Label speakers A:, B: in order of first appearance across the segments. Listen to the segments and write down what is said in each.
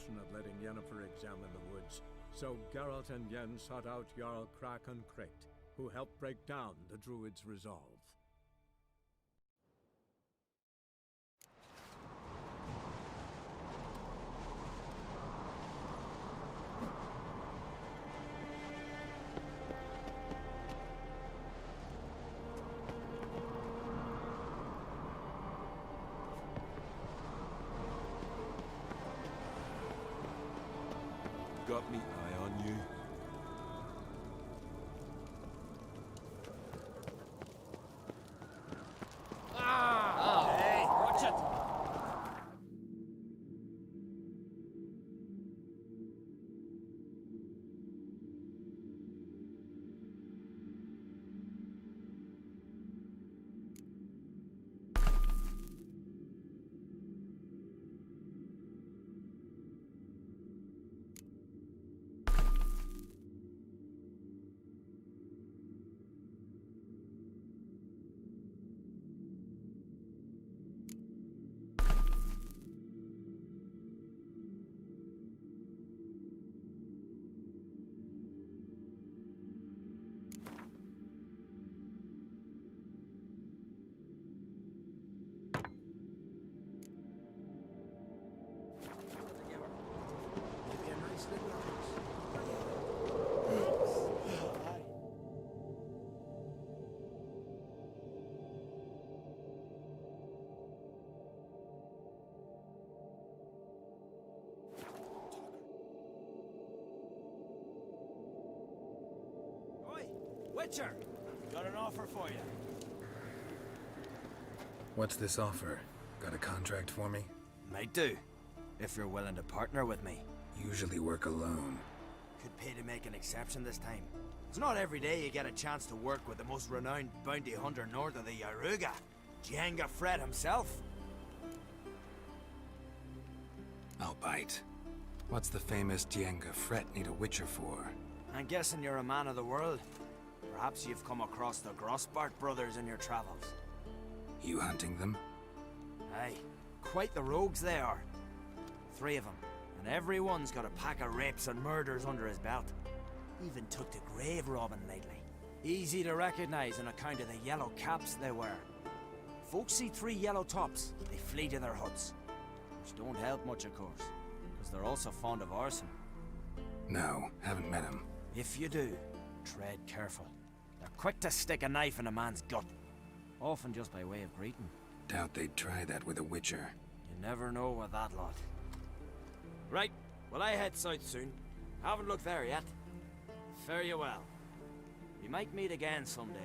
A: notion of letting Yennefer examine the woods, so Geralt and Yen sought out Jarl Kraken Krayt, who helped break down the druid's resolve.
B: Got me eye on you.
C: Hey, watch it! Maybe a nice little house. Oi, Witcher! Got an offer for you.
D: What's this offer? Got a contract for me?
C: Might do, if you're willing to partner with me.
D: Usually work alone.
C: Could pay to make an exception this time. It's not every day you get a chance to work with the most renowned bounty hunter north of the Yaruga, Jenga Fred himself.
D: I'll bite. What's the famous Jenga Fret need a witcher for?
C: I'm guessing you're a man of the world. Perhaps you've come across the Grossbart brothers in your travels.
D: You hunting them?
C: Aye, quite the rogues they are. 3 of them, and every one's got a pack of rapes and murders under his belt. Even took to grave robbing lately. Easy to recognize on account of the yellow caps they wear. Folks see 3 yellow tops, they flee to their huts. Which don't help much, of course, because they're also fond of arson.
D: No, haven't met him.
C: If you do, tread careful. They're quick to stick a knife in a man's gut, often just by way of greeting.
D: Doubt they'd try that with a witcher.
C: You never know with that lot. Right, well I head south soon. Haven't looked there yet. Fare you well. We might meet again someday.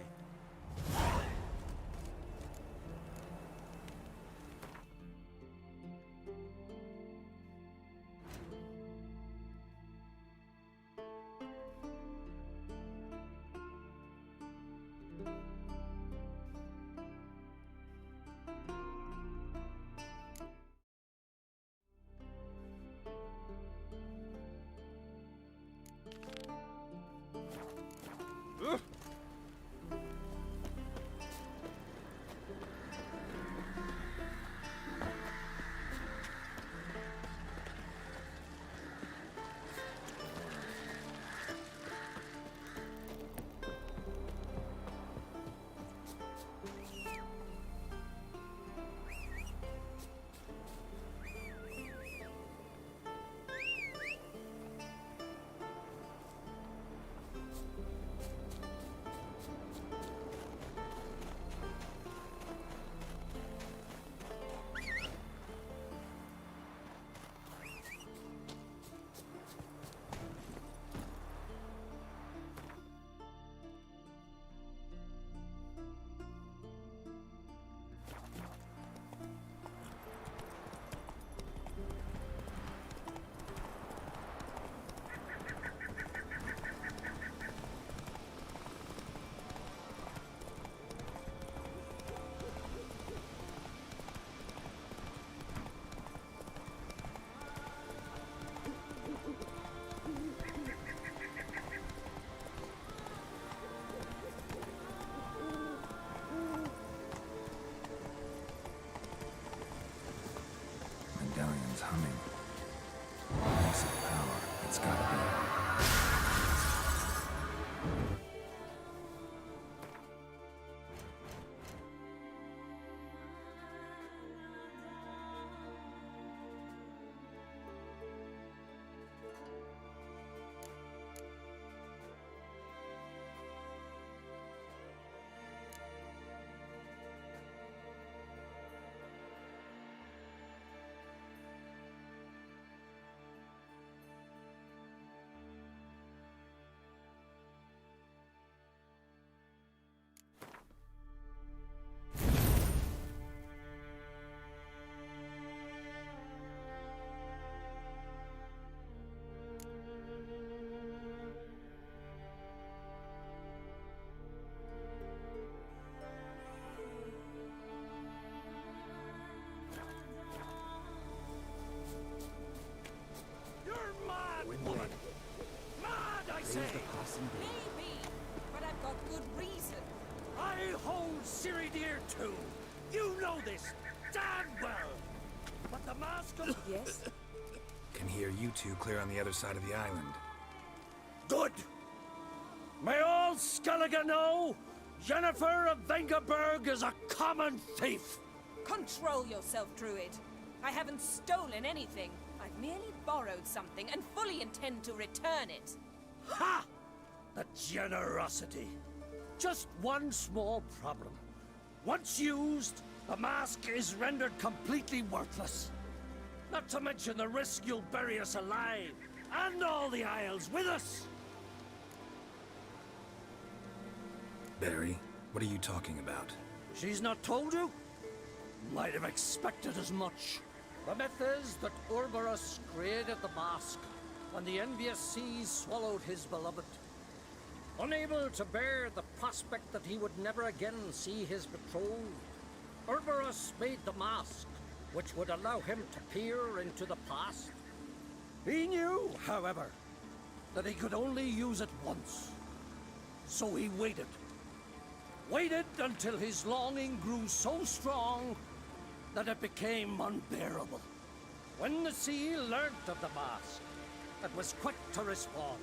D: It's gotta be.
B: Woman! Mad, I say!
E: Maybe, but I've got good reason.
B: I hold Ciri dear too. You know this damn well. But the mask of...
E: Yes?
D: Can hear you two clear on the other side of the island.
B: Good! May all Skellige know Yennefer of Vengerberg is a common thief!
E: Control yourself, Druid. I haven't stolen anything. I've merely borrowed something and fully intend to return it.
B: Ha! The generosity. Just one small problem. Once used, the mask is rendered completely worthless. Not to mention the risk you'll bury us alive, and all the Isles with us.
D: Barry, what are you talking about?
B: She's not told you? Might have expected as much. The myth is that Urborus created the mask when the envious seas swallowed his beloved. Unable to bear the prospect that he would never again see his betrothed, Urborus made the mask, which would allow him to peer into the past. He knew, however, that he could only use it once. So he waited. Waited until his longing grew so strong that it became unbearable. When the sea learnt of the mask, it was quick to respond.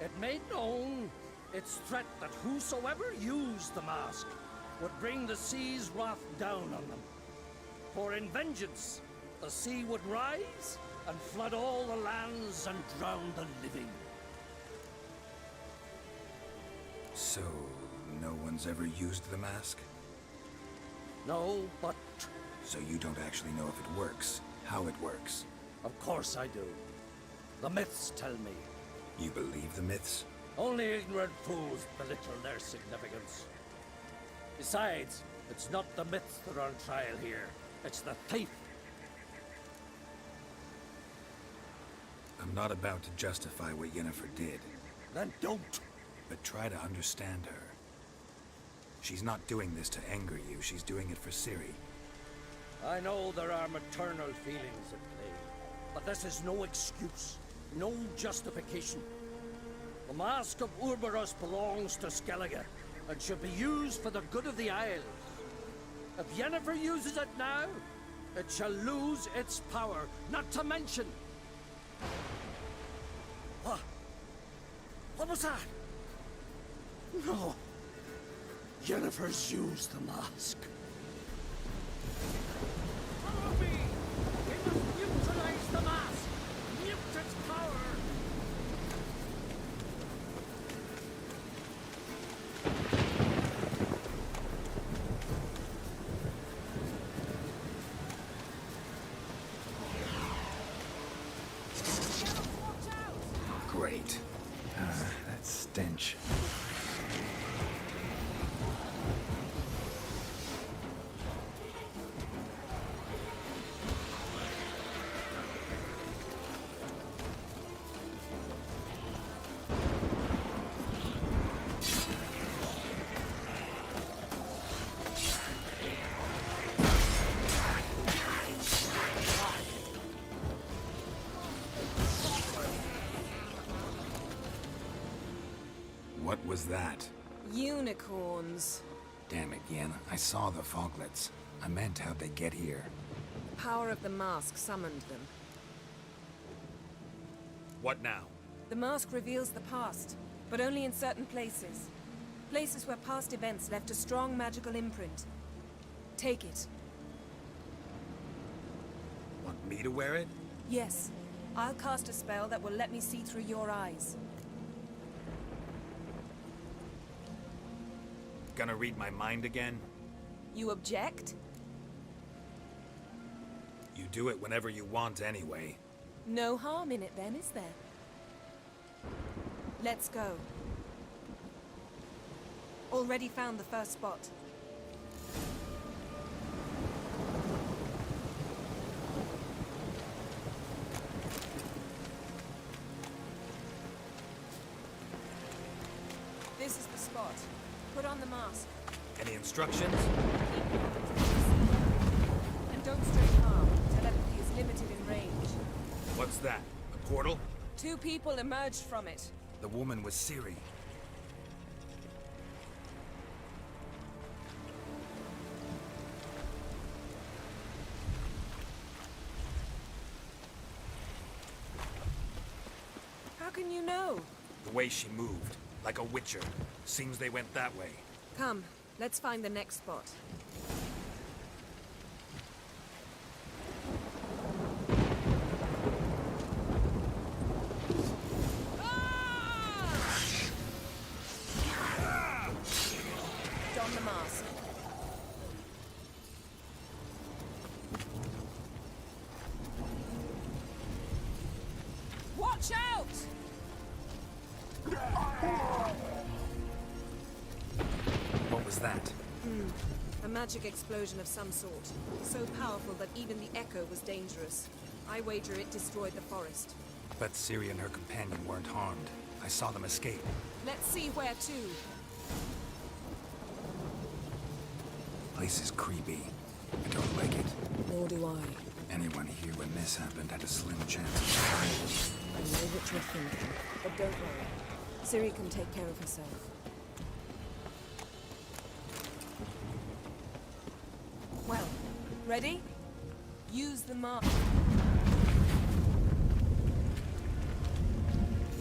B: It made known its threat that whosoever used the mask would bring the sea's wrath down on them. For in vengeance, the sea would rise and flood all the lands and drown the living.
D: So, no one's ever used the mask?
B: No, but
D: So you don't actually know if it works, how it works.
B: of course I do. The myths tell me.
D: You believe the myths?
B: Only ignorant fools belittle their significance. Besides, it's not the myths that are on trial here. It's the thief.
D: I'm not about to justify what Yennefer did,
B: Then don't.
D: but try to understand her. She's not doing this to anger you, she's doing it for Ciri.
B: I know there are maternal feelings at play, but this is no excuse, no justification. The Mask of Urborus belongs to Skellige, and should be used for the good of the Isles. If Yennefer uses it now, it shall lose its power, not to mention... What? What was that? No. Yennefer's used the mask. Follow me! We must neutralize the mask! Mute its power!
E: Watch out!
D: Great. That stench. What was that?
E: Unicorns.
D: Damn it, Yen. I saw the foglets. I meant how'd they get here.
E: The power of the mask summoned them.
D: What now?
E: The mask reveals the past, but only in certain places. Places where past events left a strong magical imprint. Take it.
D: Want me to wear it?
E: Yes. I'll cast a spell that will let me see through your eyes.
D: Gonna read my mind again?
E: You object?
D: You do it whenever you want anyway.
E: No harm in it then, is there? Let's go. Already found the first spot. This is the spot. Put on the mask.
D: Any instructions?
E: And don't stray far. Telepathy is limited in range.
D: What's that? A portal?
E: 2 people emerged from it.
D: The woman was Ciri.
E: How can you know?
D: The way she moved, like a witcher. Seems they went that way.
E: Come, let's find the next spot. Don the mask. Watch out!
D: What was that?
E: A magic explosion of some sort. So powerful that even the echo was dangerous. I wager it destroyed the forest.
D: But Ciri and her companion weren't harmed. I saw them escape.
E: Let's see where to.
D: Place is creepy. I don't like it.
E: Nor do I.
D: Anyone here when this happened had a slim chance of surviving.
E: I know what you're thinking, but don't worry. Ciri can take care of herself. Well, ready? Use the mark.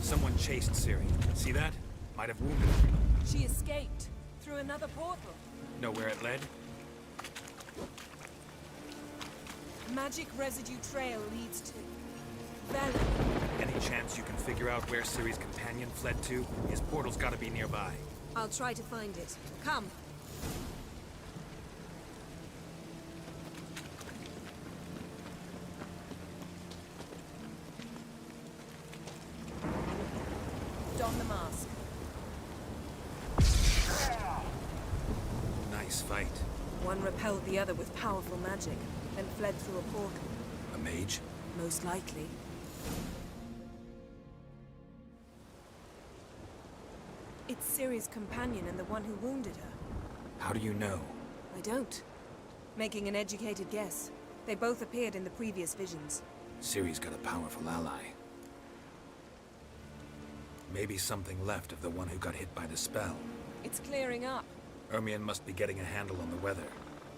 D: Someone chased Ciri. See that? Might have wounded her.
E: She escaped through another portal.
D: Know where it led?
E: Magic residue trail leads to Valley.
D: Any chance you can figure out where Ciri's companion fled to? His portal's gotta be nearby.
E: I'll try to find it. Come. Don the mask.
D: Nice fight.
E: One repelled the other with powerful magic, then fled through a portal.
D: A mage?
E: Most likely. It's Ciri's companion and the one who wounded her.
D: How do you know?
E: I don't. Making an educated guess. They both appeared in the previous visions.
D: Ciri's got a powerful ally. Maybe something left of the one who got hit by the spell.
E: It's clearing up,
D: Ermion must be getting a handle on the weather.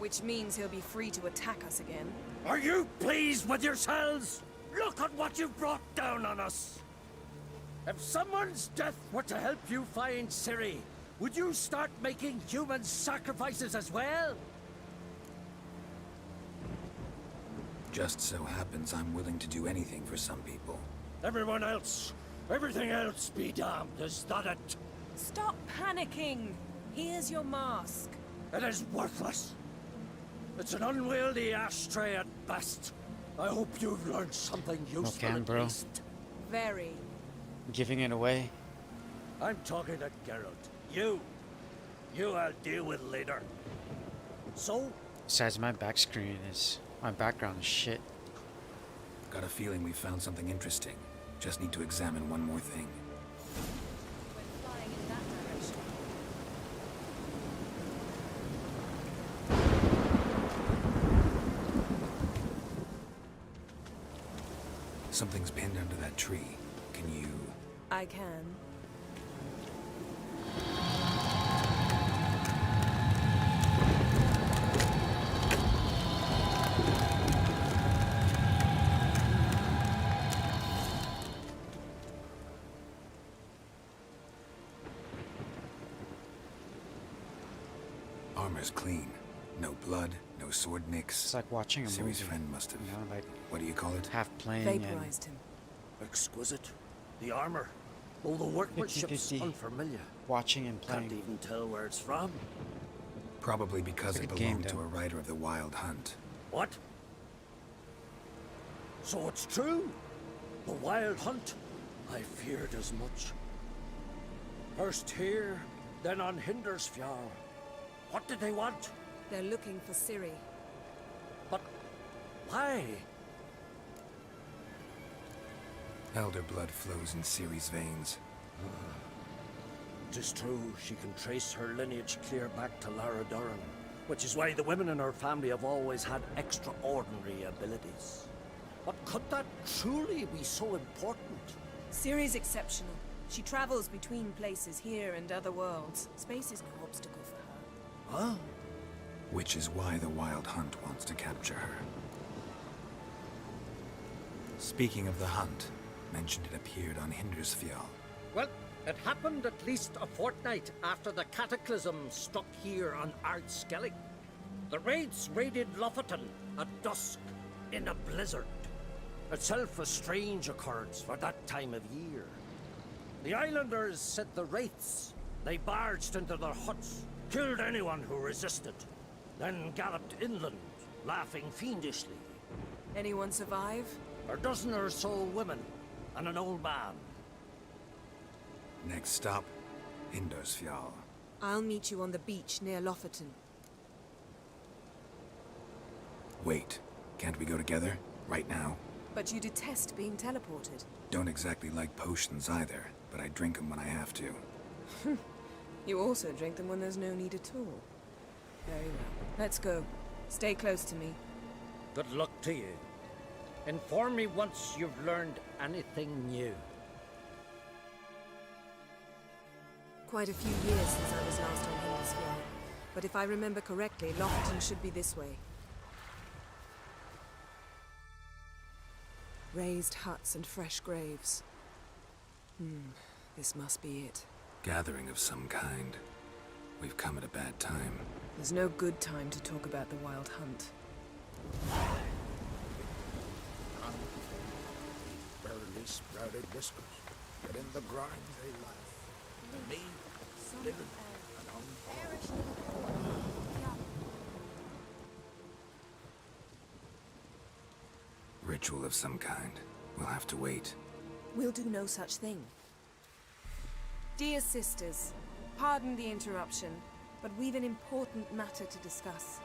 E: which means he'll be free to attack us again.
B: Are you pleased with yourselves? Look at what you've brought down on us! If someone's death were to help you find Ciri, would you start making human sacrifices as well?
D: Just so happens I'm willing to do anything for some people.
B: Everyone else, everything else be damned, is that it?
E: Stop panicking! Here's your mask.
B: It is worthless. It's an unwieldy ashtray at best. I hope you've learned something useful
F: can,
B: at
F: bro.
B: least.
E: Very.
F: Giving it away?
B: I'm talking to Geralt. You I'll deal with later. So,
F: Besides, my my background is shit.
D: Got a feeling we found something interesting. Just need to examine one more thing.
E: We're flying in that direction.
D: Something's pinned under that tree. Can you...
E: I can.
D: armor's clean. No blood, no sword nicks.
F: It's like watching a movie.
D: Ciri's friend must have...
F: You know, like
D: What do you call it?
F: half playing and
E: Vaporized him.
B: Exquisite. The armor. All the workmanship's unfamiliar.
F: watching and
B: Can't
F: playing.
B: even tell where it's from.
D: Probably because
F: It's
D: it
F: like a game,
D: belonged to
F: though.
D: a rider of the Wild Hunt.
B: What? So it's true? The Wild Hunt? I feared as much. First here, then on Hindersfjall. What did they want?
E: They're looking for Ciri.
B: But why?
D: Elder blood flows in Ciri's veins.
B: It is true, she can trace her lineage clear back to Lara Duran, which is why the women in her family have always had extraordinary abilities. But could that truly be so important?
E: Ciri's exceptional. She travels between places here and other worlds. Space is no obstacle for her.
B: Huh?
D: Which is why the Wild Hunt wants to capture her. Speaking of the hunt, mentioned it appeared on Hindersfjall.
B: Well, it happened at least a fortnight after the cataclysm struck here on Ardskellig. The raids raided Lofoten at dusk in a blizzard. Itself a strange occurrence for that time of year. The islanders said the wraiths. They barged into their huts, killed anyone who resisted, then galloped inland, laughing fiendishly.
E: Anyone survive?
B: A dozen or so women and an old man.
D: Next stop, Hindersfjall.
E: I'll meet you on the beach near Lofoten.
D: Wait, can't we go together? Right now?
E: But you detest being teleported.
D: Don't exactly like potions either, but I drink them when I have to.
E: You also drink them when there's no need at all. Very well. Let's go. Stay close to me.
B: Good luck to you. Inform me once you've learned anything new.
E: Quite a few years since I was last on Hindersfjall. But if I remember correctly, Lofoten should be this way. Raised huts and fresh graves. This must be it.
D: Gathering of some kind. We've come at a bad time.
E: There's no good time to talk about the Wild Hunt.
G: Barely sprouted whiskers, but in the grind they laugh. And me, living and
D: Ritual of some kind. We'll have to wait.
E: We'll do no such thing. Dear sisters, pardon the interruption, but we've an important matter to discuss.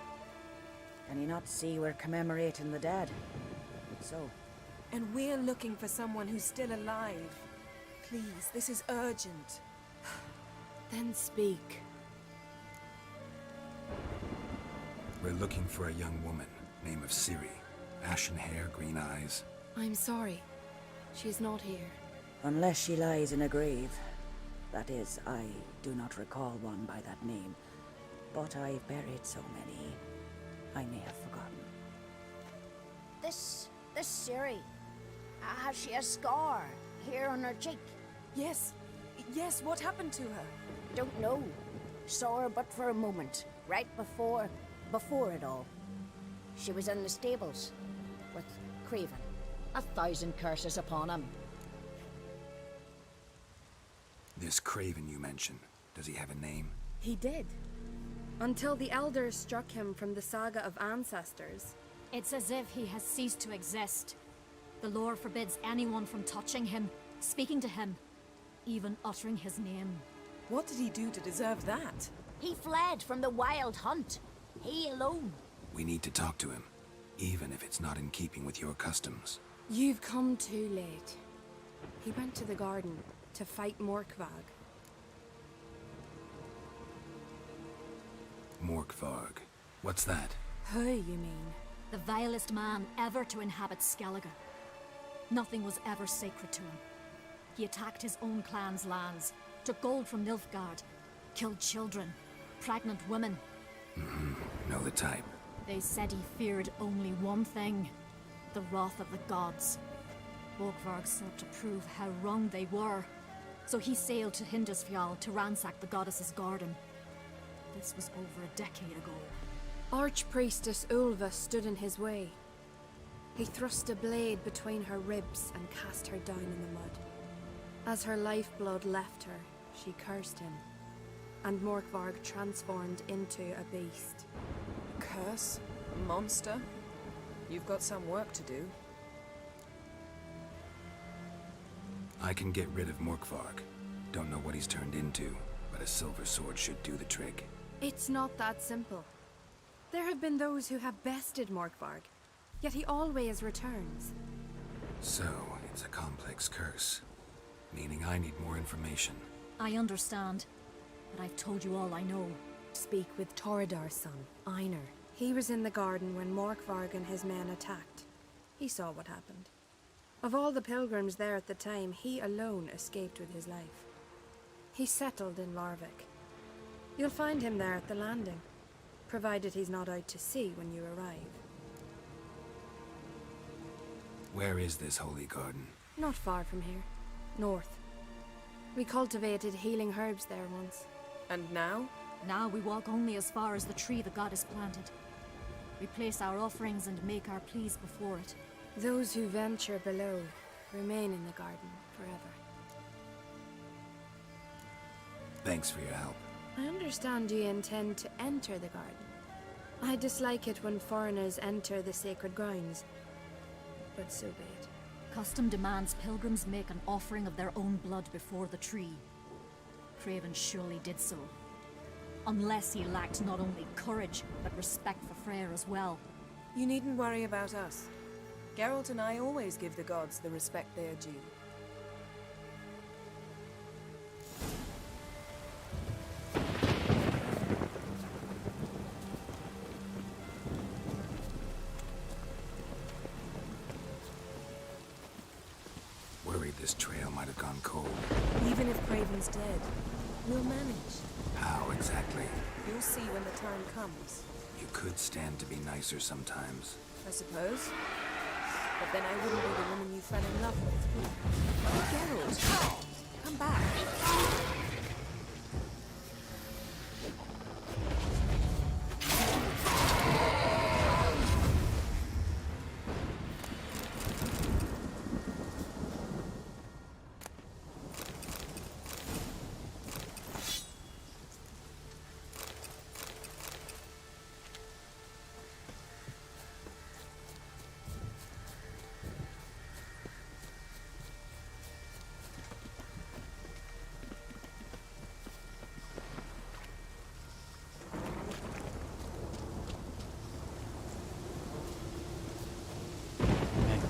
H: Can you not see we're commemorating the dead? So,
E: And we're looking for someone who's still alive. Please, this is urgent. Then speak.
D: We're looking for a young woman, name of Ciri. Ashen hair, green eyes.
I: I'm sorry. She is not here.
H: unless she lies in a grave. That is, I do not recall one by that name. But I've buried so many, I may have forgotten.
J: This Ciri, has she a scar here on her cheek?
E: Yes. Yes, what happened to her?
J: Don't know. Saw her but for a moment, right before it all. She was in the stables with Craven. 1,000 curses upon him.
D: This Craven you mentioned, does he have a name?
I: He did. Until the elders struck him from the saga of ancestors.
K: It's as if he has ceased to exist. The lore forbids anyone from touching him, speaking to him, even uttering his name.
E: What did he do to deserve that?
J: He fled from the Wild Hunt. He alone.
D: We need to talk to him, even if it's not in keeping with your customs.
I: You've come too late. He went to the garden to fight Morkvag.
D: Morkvarg. What's that?
I: Who, you mean?
K: The vilest man ever to inhabit Skellige. Nothing was ever sacred to him. He attacked his own clan's lands, took gold from Nilfgaard, killed children, pregnant women.
D: Know the type.
K: They said he feared only one thing, the wrath of the gods. Morkvarg sought to prove how wrong they were, so he sailed to Hindersfjall to ransack the goddess's garden. This was over a decade ago.
I: Archpriestess Ulva stood in his way. He thrust a blade between her ribs and cast her down in the mud. As her lifeblood left her, she cursed him, and Morkvarg transformed into a beast.
E: Curse? A monster? You've got some work to do.
D: I can get rid of Morkvarg. Don't know what he's turned into, but a silver sword should do the trick.
I: It's not that simple. There have been those who have bested Morkvarg, yet he always returns.
D: So, it's a complex curse, meaning I need more information.
K: I understand, but I've told you all I know.
I: Speak with Toradar's son, Einar. He was in the garden when Morkvarg and his men attacked. He saw what happened. Of all the pilgrims there at the time, he alone escaped with his life. He settled in Larvik. You'll find him there at the landing, provided he's not out to sea when you arrive.
D: Where is this holy garden?
I: Not far from here. North. We cultivated healing herbs there once.
E: And now?
K: Now we walk only as far as the tree the goddess planted. We place our offerings and make our pleas before it.
I: Those who venture below remain in the garden forever.
D: Thanks for your help.
I: I understand you intend to enter the garden. I dislike it when foreigners enter the sacred grounds, but so be it.
K: Custom demands pilgrims make an offering of their own blood before the tree. Craven surely did so. Unless he lacked not only courage, but respect for Freyr as well.
E: You needn't worry about us. Geralt and I always give the gods the respect they are due.
D: Worried this trail might have gone cold.
E: Even if Craven's dead, we'll manage.
D: How exactly?
E: You'll see when the time comes.
D: You could stand to be nicer sometimes.
E: I suppose. But then I wouldn't be the woman you fell in love with. Geralt, come back.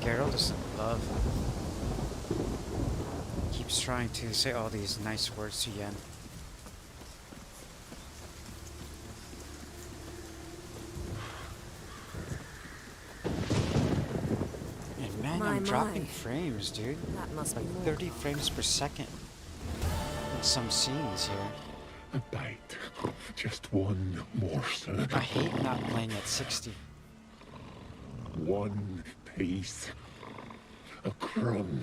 F: Geralt is in love. Keeps trying to say all these nice words to Yen. And man, I'm dropping frames, dude.
E: That must
F: like
E: be
F: 30 frames per second in some scenes here.
G: A bite. Just one morsel.
F: I hate not playing at 60.
G: One piece. A crumb.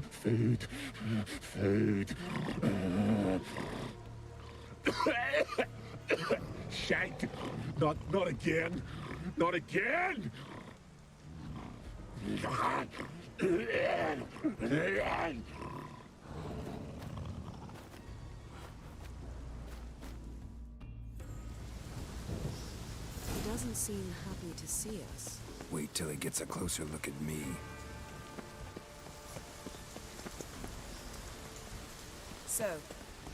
G: Food. Food. Shite. Not again. Not again.
E: He doesn't seem happy to see us.
D: Wait till he gets a closer look at me.
E: So,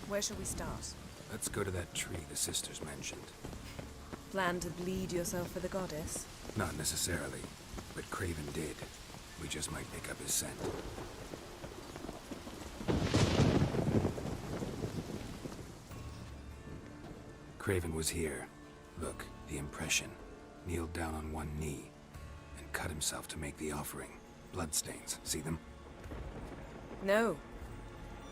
E: where shall we start?
D: Let's go to that tree the sisters mentioned.
E: Plan to bleed yourself for the goddess?
D: Not necessarily, but Craven did. We just might pick up his scent. Craven was here. Look, the impression. Kneeled down on one knee and cut himself to make the offering. Bloodstains, see them?
E: No.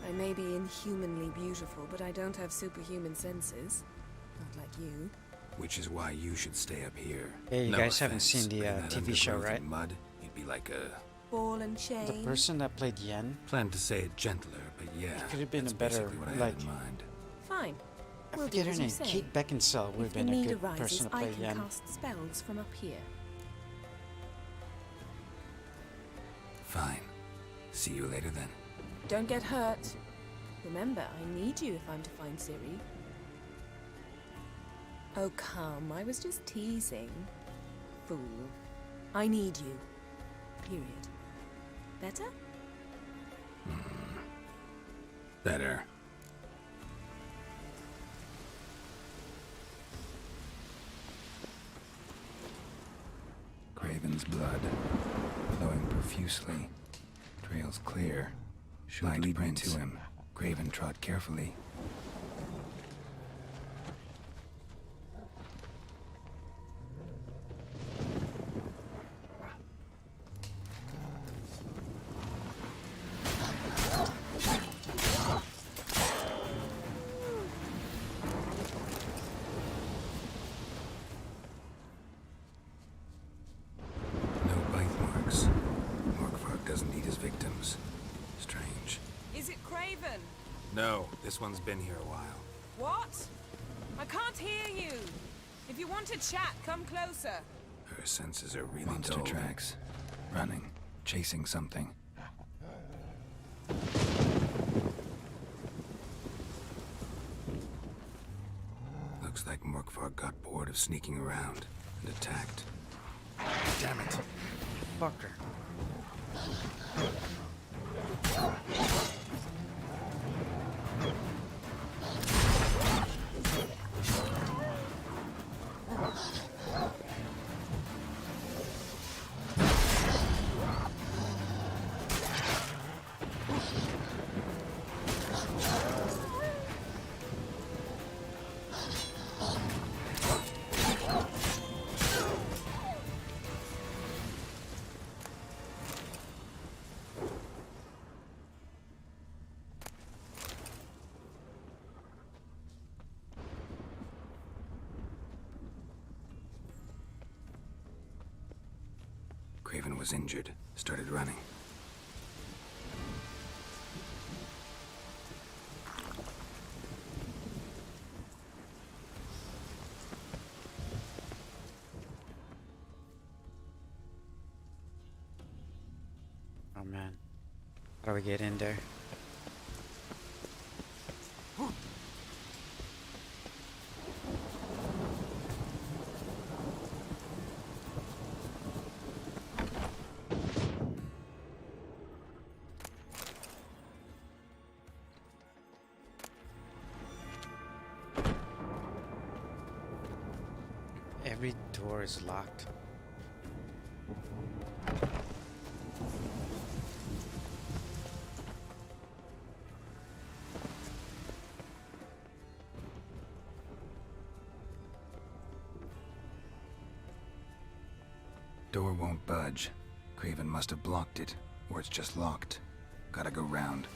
E: I may be inhumanly beautiful, but I don't have superhuman senses. Not like you.
D: Which is why you should stay up here.
F: Hey, you
D: No
F: guys haven't
D: offense,
F: seen the
D: but in that
F: TV show,
D: undergrowth
F: right?
D: in mud, you'd be like a...
E: Ball and chain.
F: The person that played Yen,
D: Planned to say it gentler, but yeah.
F: it could have been
D: that's
F: a better,
D: basically what I
F: like,
D: had in mind.
E: Fine. We'll do
F: forget her
E: as you
F: name.
E: say.
F: Kate Beckinsale would have
E: If the
F: been a
E: need
F: good
E: arises,
F: person to
E: I
F: play
E: can
F: Yen.
E: cast spells from up here.
D: Fine. See you later then.
E: Don't get hurt. Remember, I need you if I'm to find Ciri. Oh, come. I was just teasing. Fool. I need you. Period. Better?
D: Better. Craven's blood, flowing profusely. Trails clear. Should lead me to him. Craven trod carefully. No bite marks. Morkvark doesn't eat his victims. Strange.
E: Is it Craven?
D: No, this one's been here a while.
E: What? I can't hear you. If you want to chat, come closer.
D: Her senses are really Monster tracks. Running. Chasing something. Looks like Morkvark got bored of sneaking around and attacked. Damn it.
F: Fucker.
D: Craven was injured. Started running.
F: Oh man. How do we get in there? Every door is locked.
D: Door won't budge. Craven must have blocked it, or it's just locked. Gotta go round.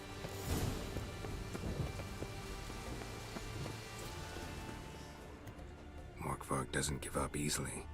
D: Morkvark doesn't give up easily.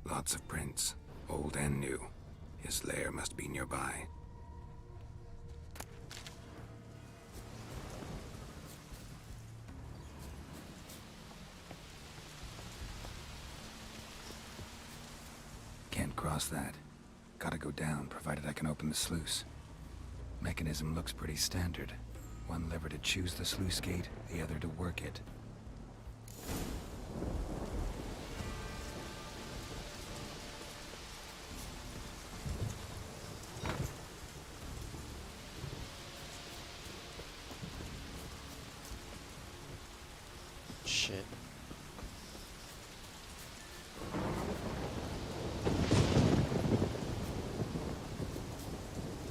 D: Lots of prints, old and new. His lair must be nearby. Can't cross that. Gotta go down, provided I can open the sluice. Mechanism looks pretty standard. One lever to choose the sluice gate, the other to work it.
F: shit.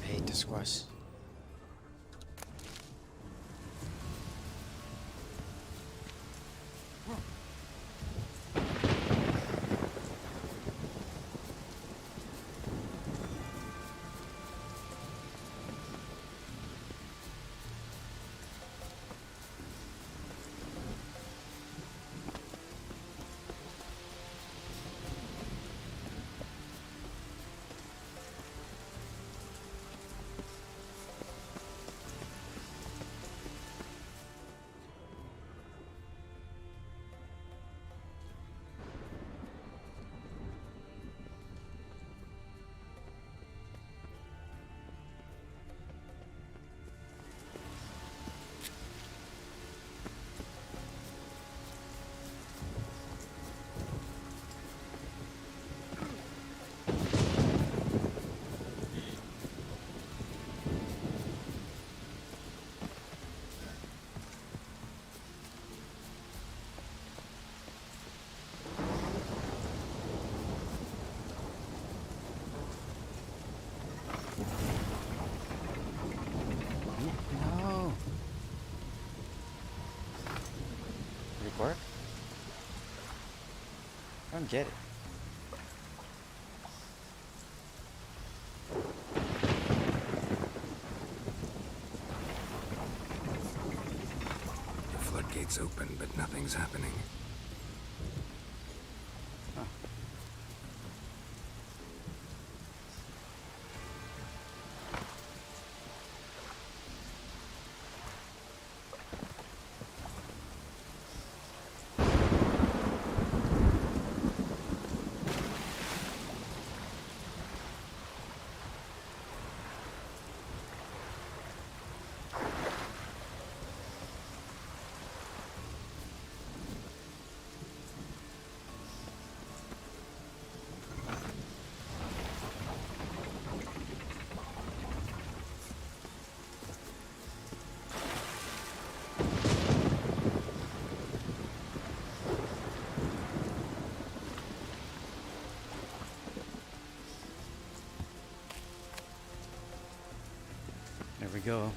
F: I hate this quest. No. Did it work? I don't get it.
D: The floodgates open, but nothing's happening.
F: Huh. There we go.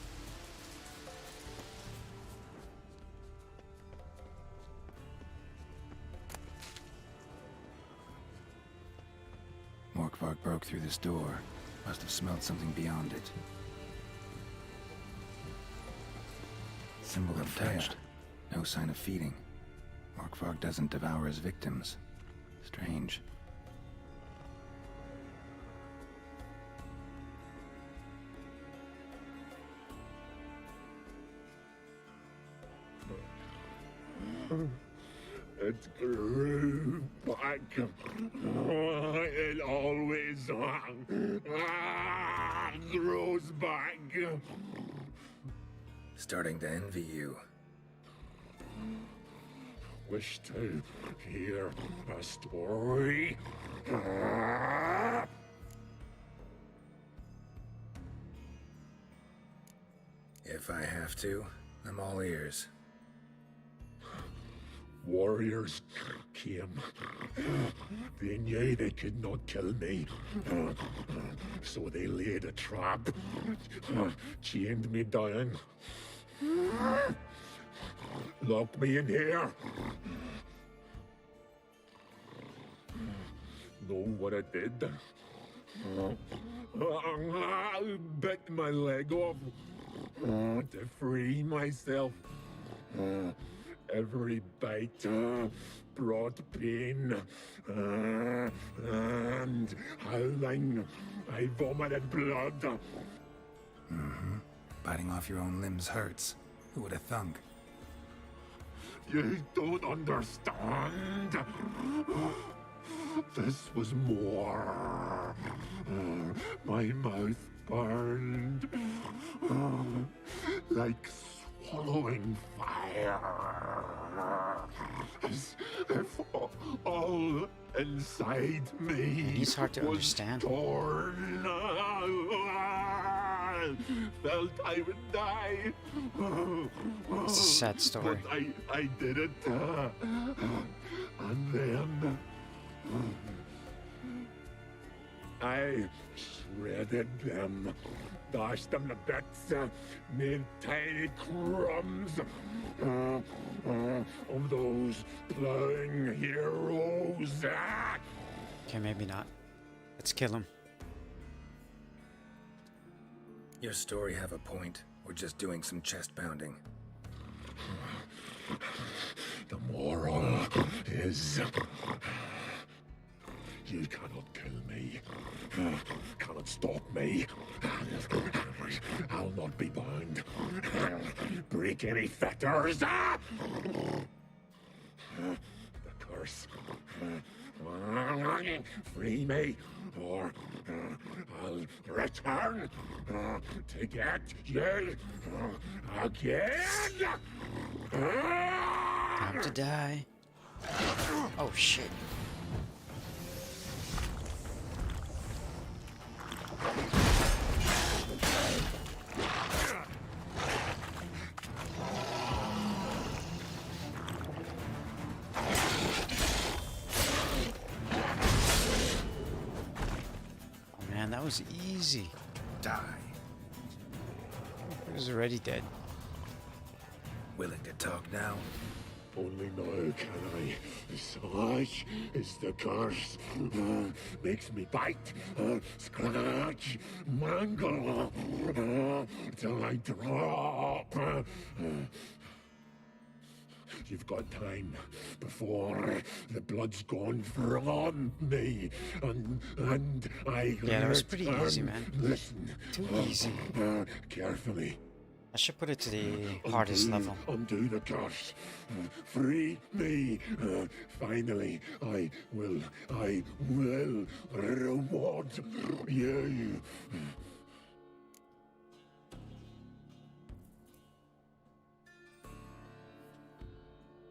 D: Morkvarg broke through this door. Must have smelled something beyond it. Symbol of touched. No sign of feeding. Morkvarg doesn't devour his victims. Strange.
G: It grew back. It always grows back.
D: Starting to envy you.
G: Wish to hear a story?
D: If I have to, I'm all ears.
G: Warriors came. They knew they could not kill me. So they laid a trap. Chained me down. Locked me in here. Know what I did? Bit my leg off to free myself. Every bite brought pain, and howling, I vomited blood.
D: Mm-hmm. Biting off your own limbs hurts. Who would have thunk?
G: You don't understand. This was more. My mouth burned like swallowing fire. As if all inside me
F: He's hard to
G: was
F: understand.
G: torn felt I would die.
F: It's a sad story.
G: But I did it. And then I shredded them, dashed them to bits, made tiny crumbs of those plowing heroes.
F: Okay, maybe not. Let's kill him.
D: Your story have a point. We're just doing some chest pounding.
G: The moral is you cannot kill me, cannot stop me. I'll not be bound. Break any fetters. The curse. Free me, or I'll return to get you again.
F: Time to die. Oh shit. Oh man, that was easy.
D: Die.
F: He was already dead.
D: Willing to talk now?
G: Only now can I. Such is the curse. Makes me bite, scratch, mangle, till I drop. You've got time before the blood's gone from me, and I.
F: Yeah, that was pretty easy, man.
G: Listen.
F: Too easy.
G: Carefully.
F: I should put it to the hardest level.
G: Undo the curse. Free me. Finally, I will reward you.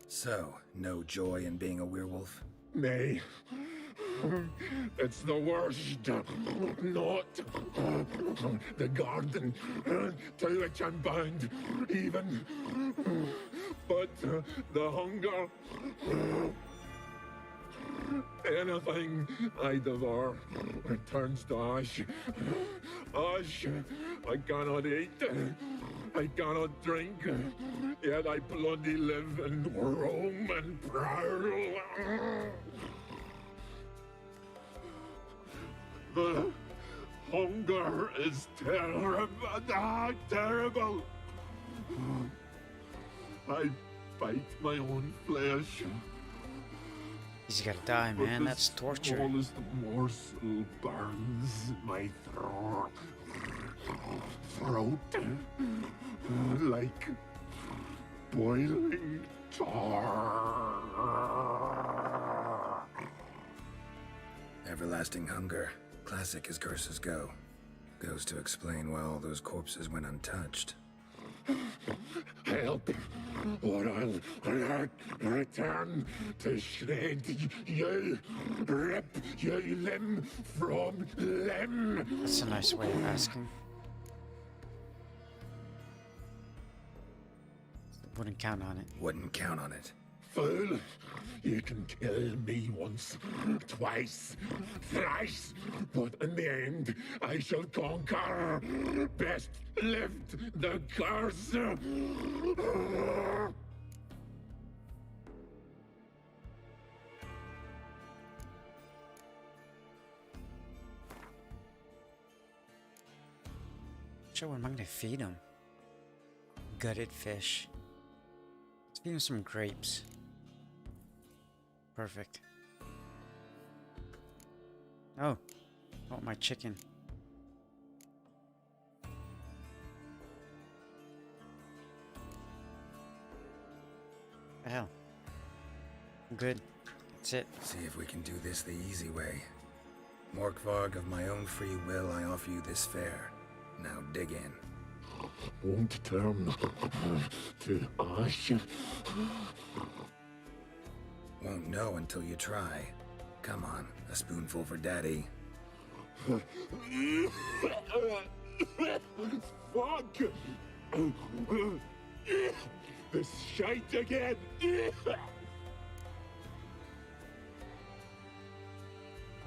D: So, no joy in being a werewolf?
G: Nay. It's the worst. Not the garden to which I'm bound, even. But the hunger. Anything I devour returns to ash. Ash I cannot eat. I cannot drink. Yet I bloody live and roam and prowl. The hunger is terrible. Terrible. I bite my own flesh.
F: He's gotta die, man. That's torture.
G: The smallest morsel burns my throat like boiling tar.
D: Everlasting hunger. Classic as curses go. Goes to explain why all those corpses went untouched.
G: Help, or I'll return to shred you, rip you limb from limb.
F: That's a nice way of asking. Wouldn't count on it.
D: Wouldn't count on it.
G: Fool, you can kill me once, twice, thrice, but in the end, I shall conquer. Best lift the curse.
F: So what am I gonna feed him? Gutted fish. Let's feed him some grapes. Perfect. Oh, I want my chicken. The hell. I'm good. That's it.
D: See if we can do this the easy way. Morkvarg, of my own free will, I offer you this fare. Now dig in.
G: Won't turn to ash.
D: Won't know until you try. Come on, a spoonful for Daddy.
G: Fuck! This shite again!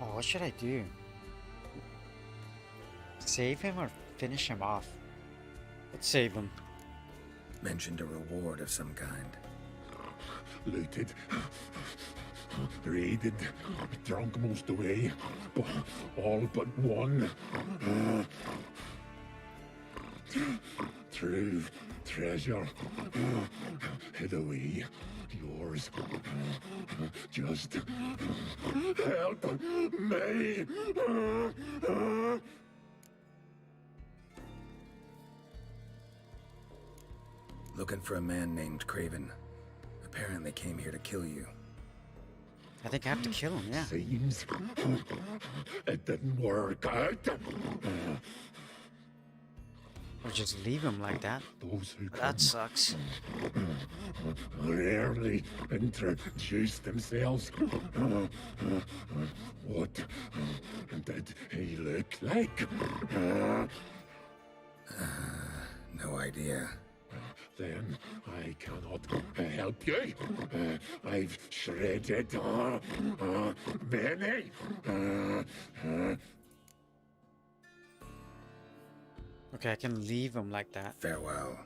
F: Oh, what should I do? Save him or finish him off? Let's save him.
D: Mentioned a reward of some kind.
G: Looted, raided, drunk most away, but all but one. True treasure, hid away, yours. Just help me.
D: Looking for a man named Craven. Apparently came here to kill you.
F: I think I have to kill him, yeah.
G: Seems it didn't work out.
F: Or just leave him like that.
G: Those who
F: That sucks.
G: rarely introduce themselves. What did he look like?
D: No idea.
G: Then I cannot help you. I've shredded many.
F: Okay, I can leave him like that.
D: Farewell.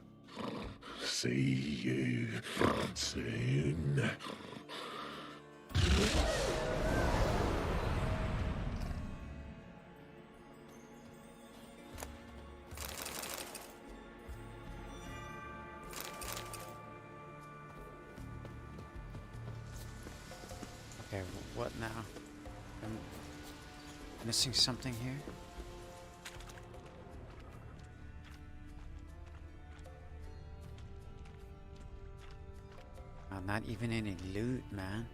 G: See you soon.
F: Okay, what now? I'm missing something here? Oh, not even any loot, man.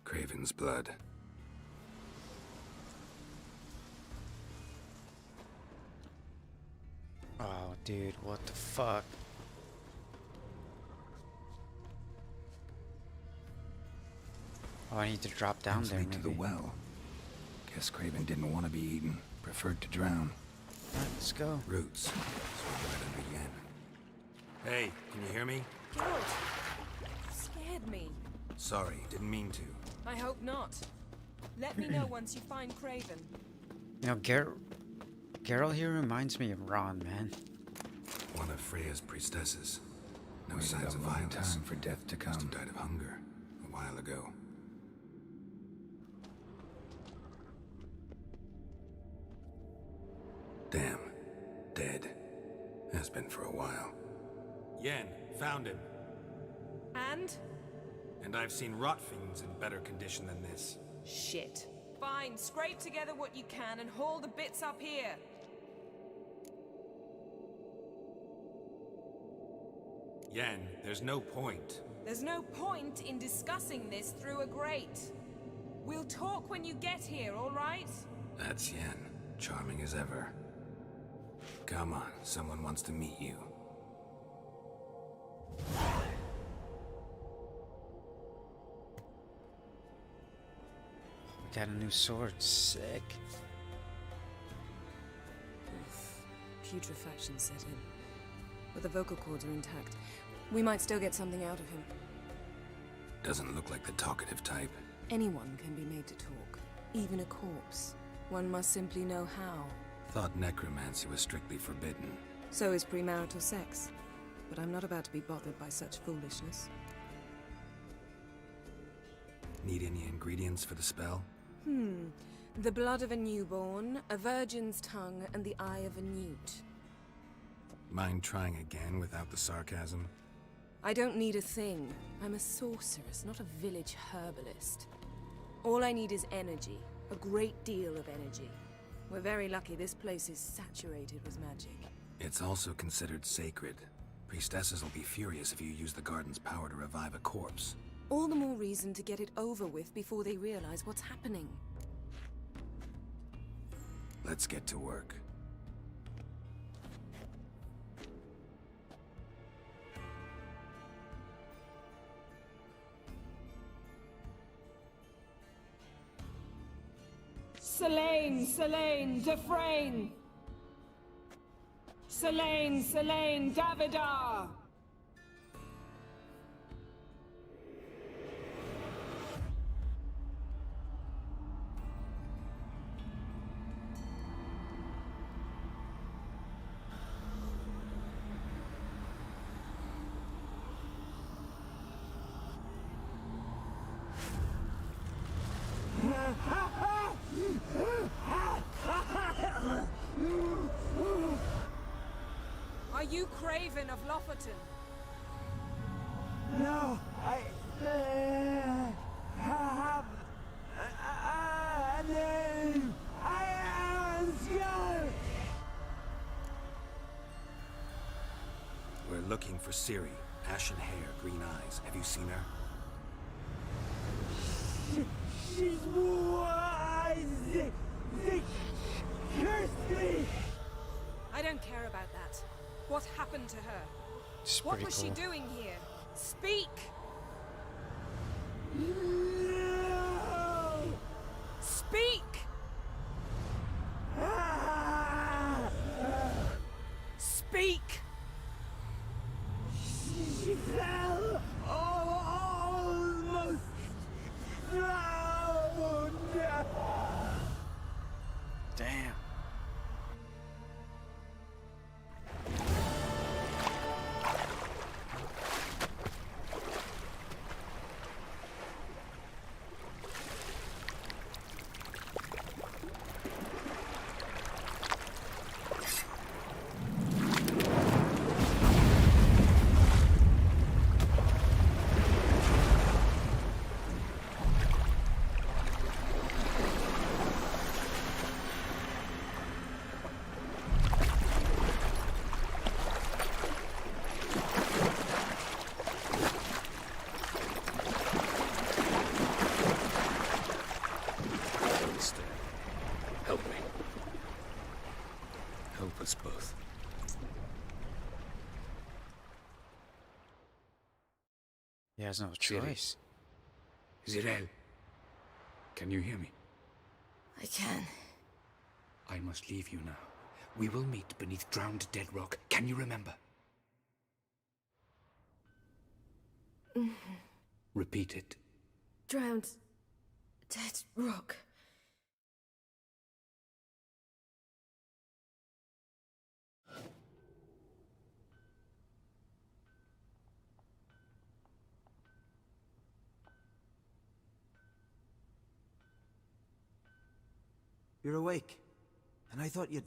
D: Craven's blood.
F: Oh, dude, what the fuck? Oh, I need to drop down there,
D: Lead to the
F: maybe.
D: well. Guess Craven didn't want to be eaten. Preferred to drown.
F: Alright, let's go.
D: Roots. Swim right under Yen. Hey, can you hear me?
E: Geralt, scared me.
D: Sorry, didn't mean to.
E: I hope not. Let me know once you find Craven.
F: You know, Geralt here reminds me of Ron, man.
D: One of Freya's priestesses. No
L: Waited
D: signs
L: a
D: of
L: long
D: violence.
L: time for death to
D: Must
L: come.
D: have died of hunger a while ago. Damn. Dead. Has been for a while.
M: Yen, found him.
E: And?
M: And I've seen rot fiends in better condition than this.
E: Shit. Fine, scrape together what you can and haul the bits up here.
M: Yen, there's no point.
E: There's no point in discussing this through a grate. We'll talk when you get here, all right?
D: That's Yen. Charming as ever. Come on, someone wants to meet you.
F: We got a new sword. Sick.
E: Putrefaction set in. But the vocal cords are intact. We might still get something out of him.
D: Doesn't look like the talkative type.
E: Anyone can be made to talk. Even a corpse. One must simply know how.
D: Thought necromancy was strictly forbidden.
E: So is premarital sex. But I'm not about to be bothered by such foolishness.
D: Need any ingredients for the spell?
E: The blood of a newborn, a virgin's tongue, and the eye of a newt.
D: Mind trying again without the sarcasm?
E: I don't need a thing. I'm a sorceress, not a village herbalist. All I need is energy, A great deal of energy. We're very lucky this place is saturated with magic.
D: It's also considered sacred. Priestesses will be furious if you use the garden's power to revive a corpse.
E: All the more reason to get it over with before they realize what's happening.
D: Let's get to work.
E: Selene, Selene, Defrain! Selene, Selene, Davidar! Are you Craven of Lofoten?
C: No, I have a name. I am Skull.
D: We're looking for Ciri. Ashen hair, green eyes. Have you seen her?
C: She's wise. They cursed me.
E: I don't care about that. What happened to her?
F: It's
E: What
F: pretty
E: was
F: cool.
E: she doing here? Speak!
C: No.
E: Speak! Speak!
C: She fell almost drowned.
F: Damn.
D: Help me. Help us both.
F: He has no
D: Ciri.
F: choice.
D: Zirael, can you hear me?
J: I can.
D: I must leave you now. We will meet beneath drowned dead rock. Can you remember? Repeat it.
J: Drowned. Dead rock.
C: You're awake. And I thought you'd...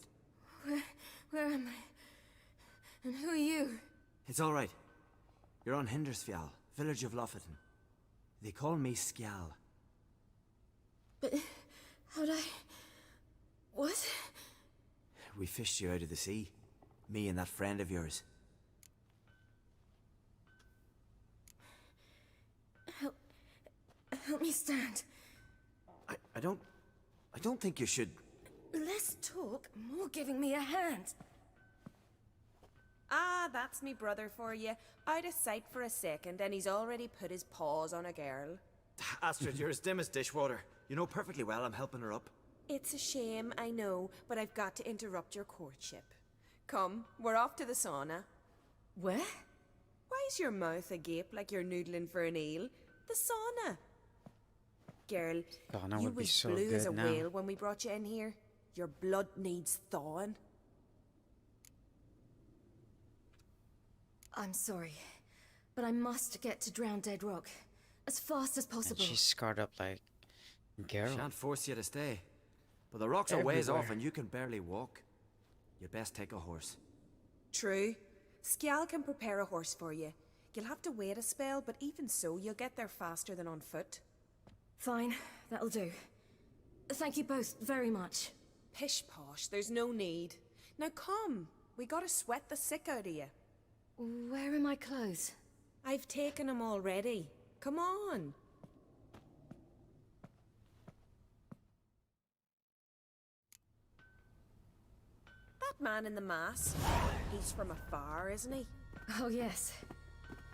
J: Where am I? And who are you?
C: It's all right. You're on Hindersfjall, village of Lofoten. They call me Skjal.
J: But how'd I... What?
C: We fished you out of the sea. Me and that friend of yours.
J: Help me stand.
C: I don't think you should...
J: Less talk, more giving me a hand.
E: Ah, that's me brother for you. Out of sight for a second, and he's already put his paws on a girl.
C: Astrid, you're as dim as dishwater. You know perfectly well I'm helping her up.
E: It's a shame, I know, but I've got to interrupt your courtship. Come, we're off to the sauna.
J: Where?
E: Why's your mouth agape like you're noodling for an eel? The sauna. Girl,
F: Sauna
E: you
F: would be
E: was
F: so
E: blue as a
F: good now.
E: whale when we brought you in here. Your blood needs thawing.
J: I'm sorry, but I must get to Drowned Dead Rock as fast as
F: And
J: possible.
F: she's scarred up like Geralt.
C: Shan't force you to stay. But the rocks are ways off
F: Everywhere.
C: and you can barely walk. You'd best take a horse.
E: True. Skjal can prepare a horse for you. You'll have to wait a spell, but even so, you'll get there faster than on foot.
J: Fine, that'll do.
K: Thank you both very much.
E: Pish posh, there's no need. Now come, we gotta sweat the sick out of you.
K: Where are my clothes?
E: I've taken them already. Come on. That man in the mask, he's from afar, isn't he?
K: Oh, yes.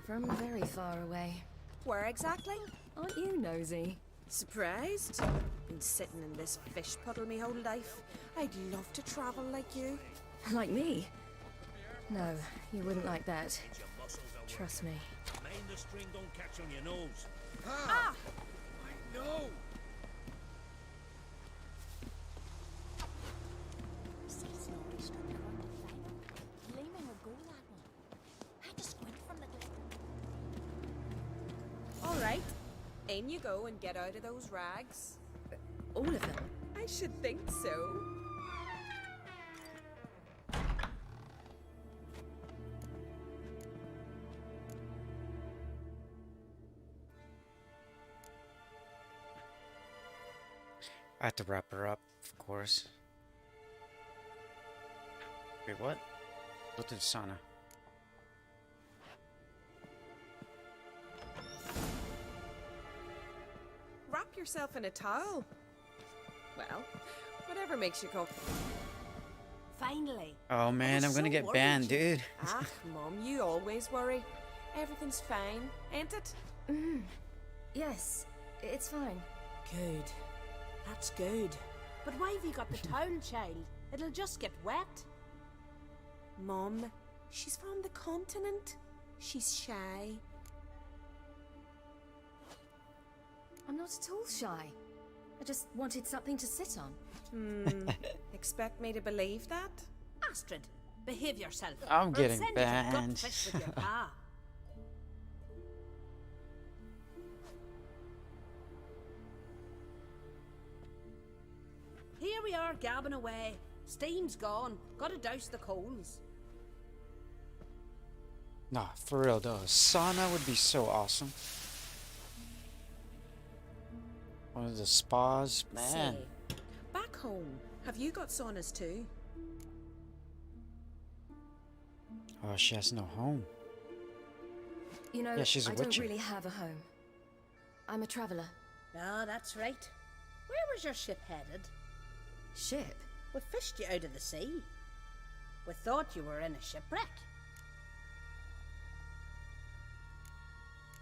K: From very far away.
E: Where exactly?
K: Aren't you nosy?
E: Surprised? Been sitting in this fish puddle me whole life. I'd love to travel like you.
K: Like me? No, you wouldn't like that. Trust me.
L: Mind the string don't catch on your nose.
E: Ah!
L: I know!
E: All right. In you go and get out of those rags.
K: All of them?
E: I should think so.
F: I have to wrap her up, of course. Wait, what? Go to the sauna.
E: Wrap yourself in a towel. Well, whatever makes you comfortable. Finally.
F: Oh man, I'm gonna get banned, dude.
E: Ah, Mum, you always worry. Everything's fine, ain't it?
K: Yes, it's fine.
N: Good. That's good. But why have you got the towel, child? It'll just get wet.
E: Mum, she's from the continent. She's shy.
K: I'm not at all shy. I just wanted something to sit on.
E: Expect me to believe that?
N: Astrid, behave yourself.
F: I'm
N: or
F: getting
N: send you to
F: banned.
N: Gutfish with your pa. Here we are gabbing away. Steam's gone. Gotta douse the coals.
F: Nah, for real though, sauna would be so awesome. One of the spas, man.
E: Say, back home, have you got saunas too?
F: Oh, she has no home.
K: You know,
F: Yeah, she's a
K: I don't
F: witcher.
K: really have a home. I'm a traveller.
N: Ah, that's right. Where was your ship headed?
K: Ship?
N: We fished you out of the sea. We thought you were in a shipwreck.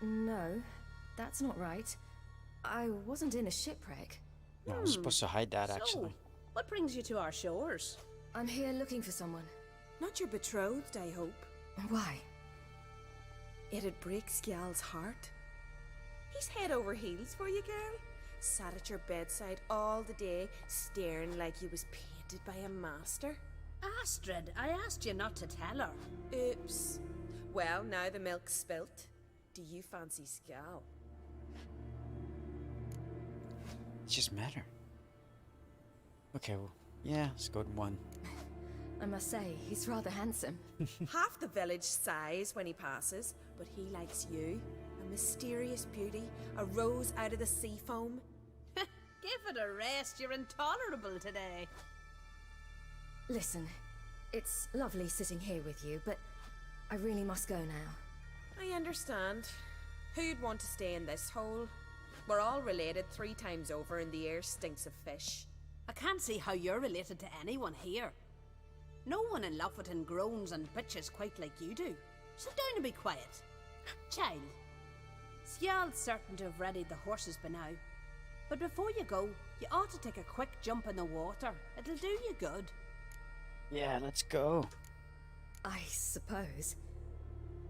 K: No, that's not right. I wasn't in a shipwreck.
F: No, I'm supposed to hide that actually.
N: So, what brings you to our shores?
K: I'm here looking for someone.
E: Not your betrothed, I hope.
K: Why?
E: It'd break Skjal's heart. He's head over heels for you, girl. Sat at your bedside all the day, staring like he was painted by a master.
N: Astrid, I asked you not to tell her.
E: Oops. Well, now the milk's spilt. Do you fancy Skjal?
F: Just met her. Okay, well, yeah, let's go to one.
K: I must say, he's rather handsome.
E: Half the village sighs when he passes, but he likes you. A mysterious beauty, a rose out of the sea foam.
N: Give it a rest, you're intolerable today.
K: Listen, it's lovely sitting here with you, but I really must go now.
E: I understand. Who'd want to stay in this hole? We're all related 3 times over and the air stinks of fish.
N: I can't see how you're related to anyone here. No one in Lofoten groans and bitches quite like you do. Sit down and be quiet. Child, Skjal's certain to have readied the horses by now. But before you go, you ought to take a quick jump in the water. It'll do you good.
F: Yeah, let's go.
K: I suppose.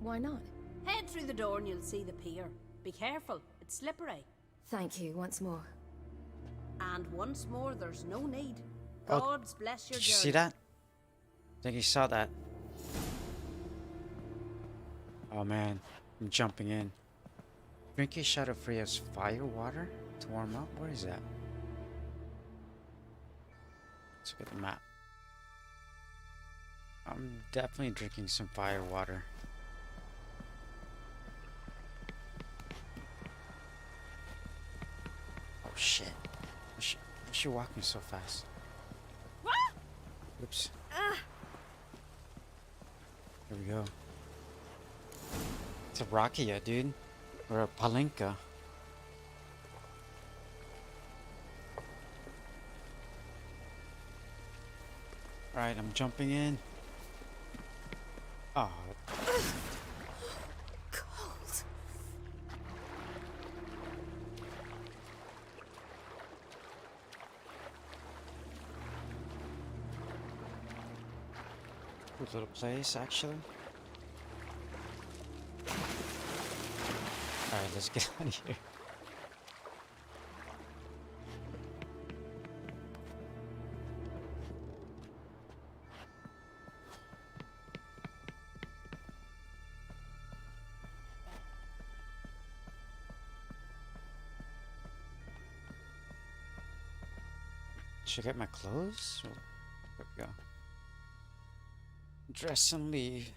K: Why not?
N: Head through the door and you'll see the pier. Be careful, it's slippery.
K: Thank you once more.
N: And once more, there's no need.
F: Oh,
N: God's bless your
F: Did you
N: journey.
F: see that? I think you saw that. Oh man, I'm jumping in. Drink a shot of Freya's fire water to warm up? Where is that? Let's look at the map. I'm definitely drinking some fire water. Oh shit. Oh shit. Oh she walking so fast? Oops. Here we go. It's a Rakia, dude. Or a Palinka. Right, I'm jumping in. Oh.
E: Cold.
F: Good little place, actually. Alright, let's get out of here. Should I get my clothes? There we go. Dress and leave.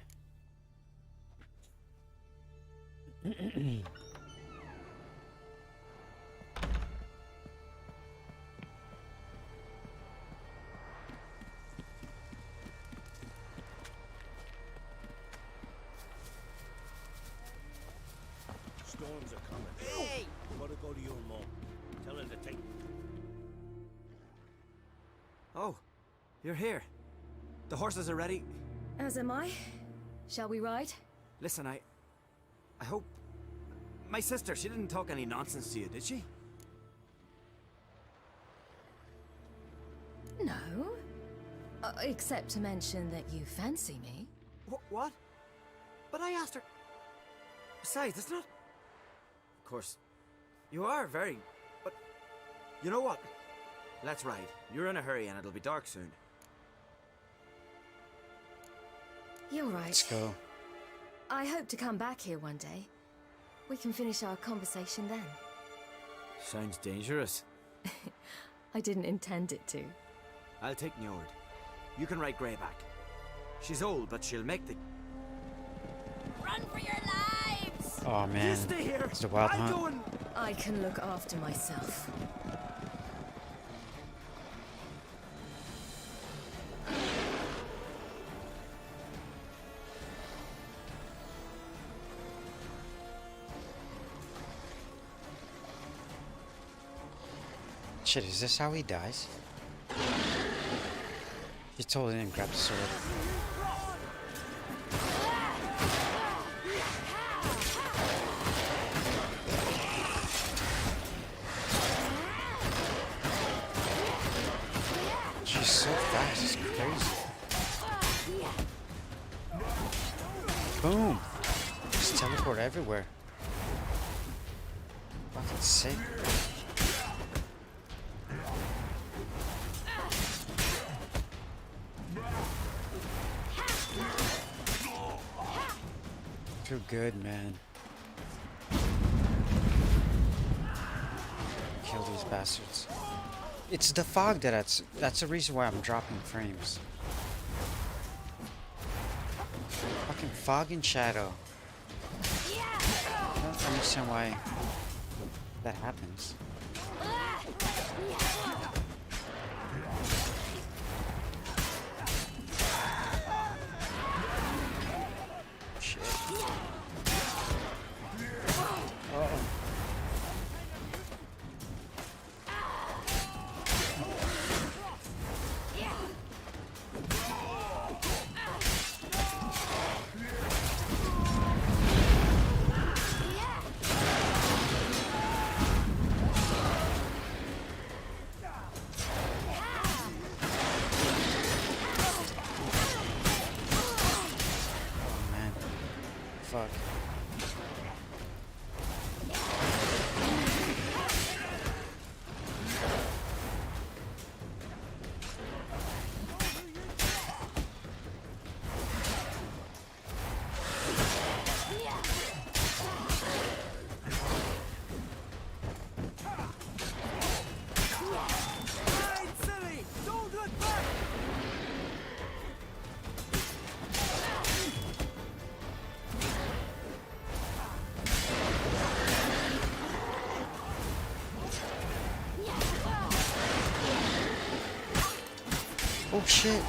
L: Storms are coming. Hey! Gotta go to your mom. Tell her to take.
C: Oh, you're here. The horses are ready.
O: As am I. Shall we ride?
C: Listen, I hope... My sister, she didn't talk any nonsense to you, did she?
O: No. Except to mention that you fancy me.
C: What? But I asked her... Besides, it's not... Of course, you are very... But... You know what? Let's ride. You're in a hurry and it'll be dark soon.
O: You're right.
F: Let's go.
O: I hope to come back here one day. We can finish our conversation then.
C: Sounds dangerous.
O: I didn't intend it to.
C: I'll take Njord. You can ride Greyback. She's old, but she'll make the...
N: Run for your lives!
F: Oh man,
C: You stay here.
F: it's the wild
C: I'm
F: hunt.
C: going...
O: I can look after myself.
F: Shit, is this how he dies? He totally didn't grab the sword. She's so fast, it's crazy. Boom! Just teleport everywhere. Fucking sick. Too good, man. Kill these bastards. It's the fog that's the reason why I'm dropping frames. Fucking fog and shadow. I don't understand why that happens. Fuck. Oh shit.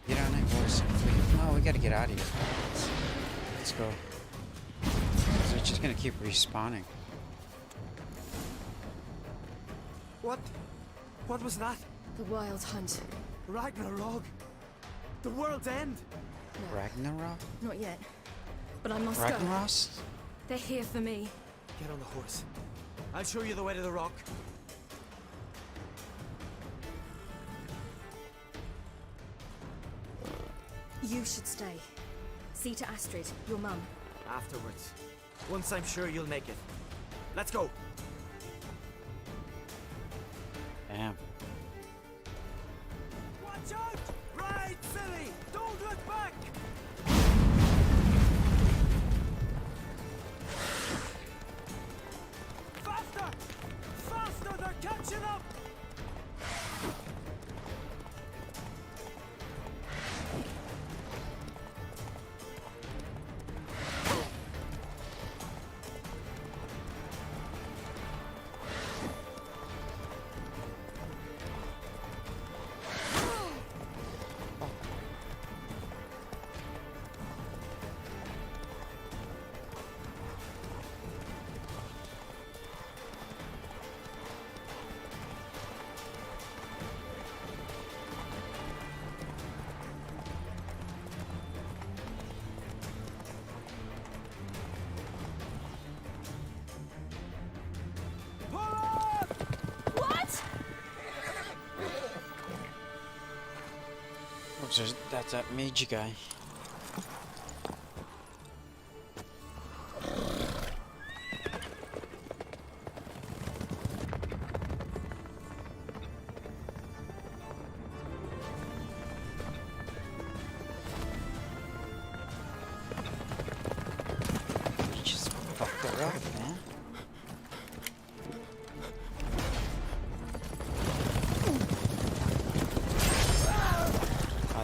F: Get on that horse and flee. No, we gotta get out of here. Let's go. They're just gonna keep respawning.
C: What? What was that?
O: The Wild Hunt.
C: Ragnarok? The world's end?
F: Ragnarok?
O: Not yet. But I must
F: Ragnaros?
O: go. They're here for me.
C: Get on the horse. I'll show you the way to the rock.
O: You should stay. See to Astrid, your mum.
C: Afterwards. Once I'm sure you'll make it. Let's go.
F: Damn.
C: Watch out! Ride, silly! Don't look back! Faster! Faster! They're catching up!
F: That's that mage guy. He just fucked her up, man.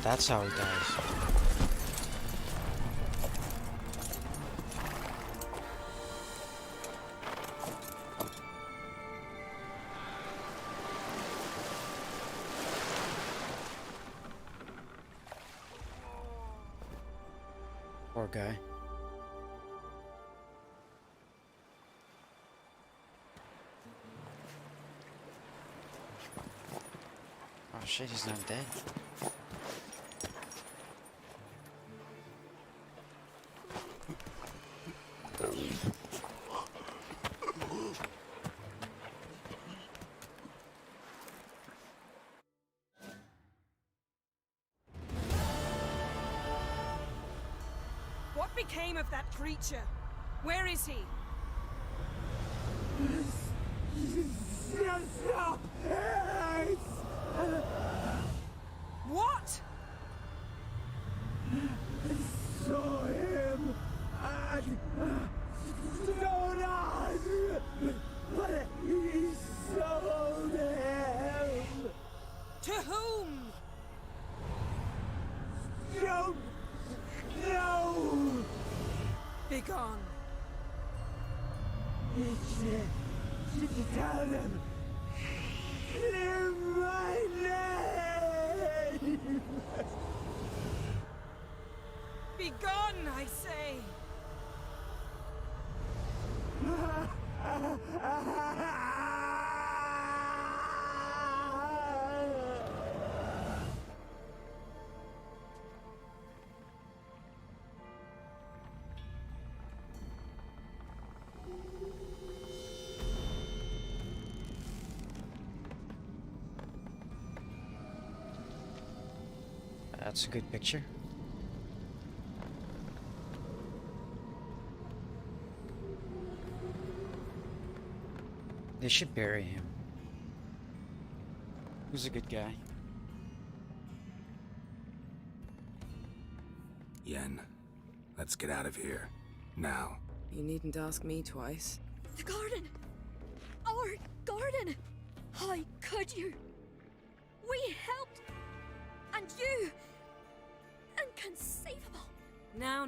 F: That's how he dies. Poor guy. Oh shit, he's not dead.
E: What became of that creature? Where is he? What?
G: I saw him at Stonas, but he sold him.
E: To whom?
G: Don't know.
E: Begone.
G: Tell them. Clear my name.
E: Begone, I say.
F: That's a good picture. They should bury him. Who's a good guy?
D: Yen, let's get out of here. Now.
P: You needn't ask me twice.
K: The garden! Our garden! How could you? We helped! And you! Inconceivable!
E: Now.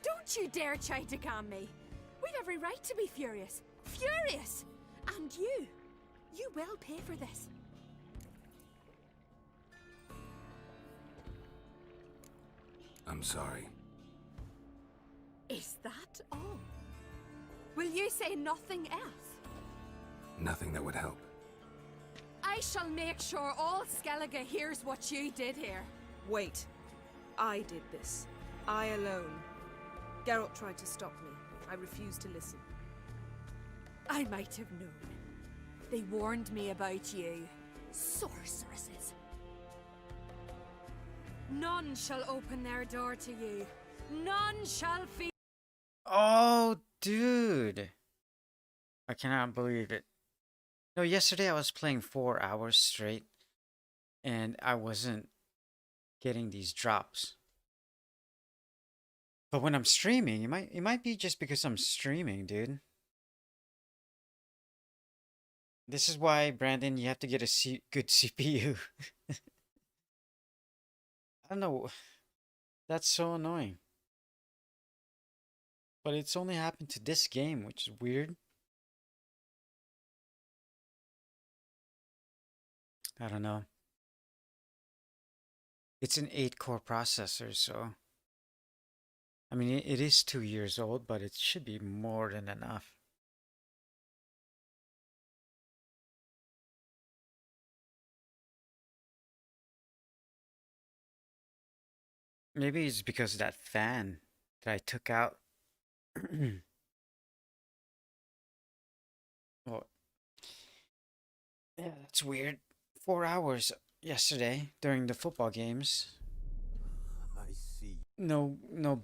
I: Don't you dare try to calm me. We've every right to be furious. Furious! And you will pay for this.
D: I'm sorry.
I: Is that all? Will you say nothing else?
D: Nothing that would help.
I: I shall make sure all Skellige hears what you did here.
E: Wait. I did this. I alone. Geralt tried to stop me. I refused to listen.
I: I might have known. They warned me about you. Sorceresses. None shall open their door to you. None shall feed.
F: Oh, dude. I cannot believe it. No, yesterday I was playing 4 hours straight and I wasn't getting these drops. But when I'm streaming, it might be just because I'm streaming, dude. This is why, Brandon, you have to get a good CPU. I don't know. That's so annoying. But it's only happened to this game, which is weird. I don't know. It's an 8-core processor, so... I mean, it is 2 years old, but it should be more than enough. Maybe it's because of that fan that I took out. Well, yeah, that's weird. 4 hours yesterday during the football games.
L: I see.
F: No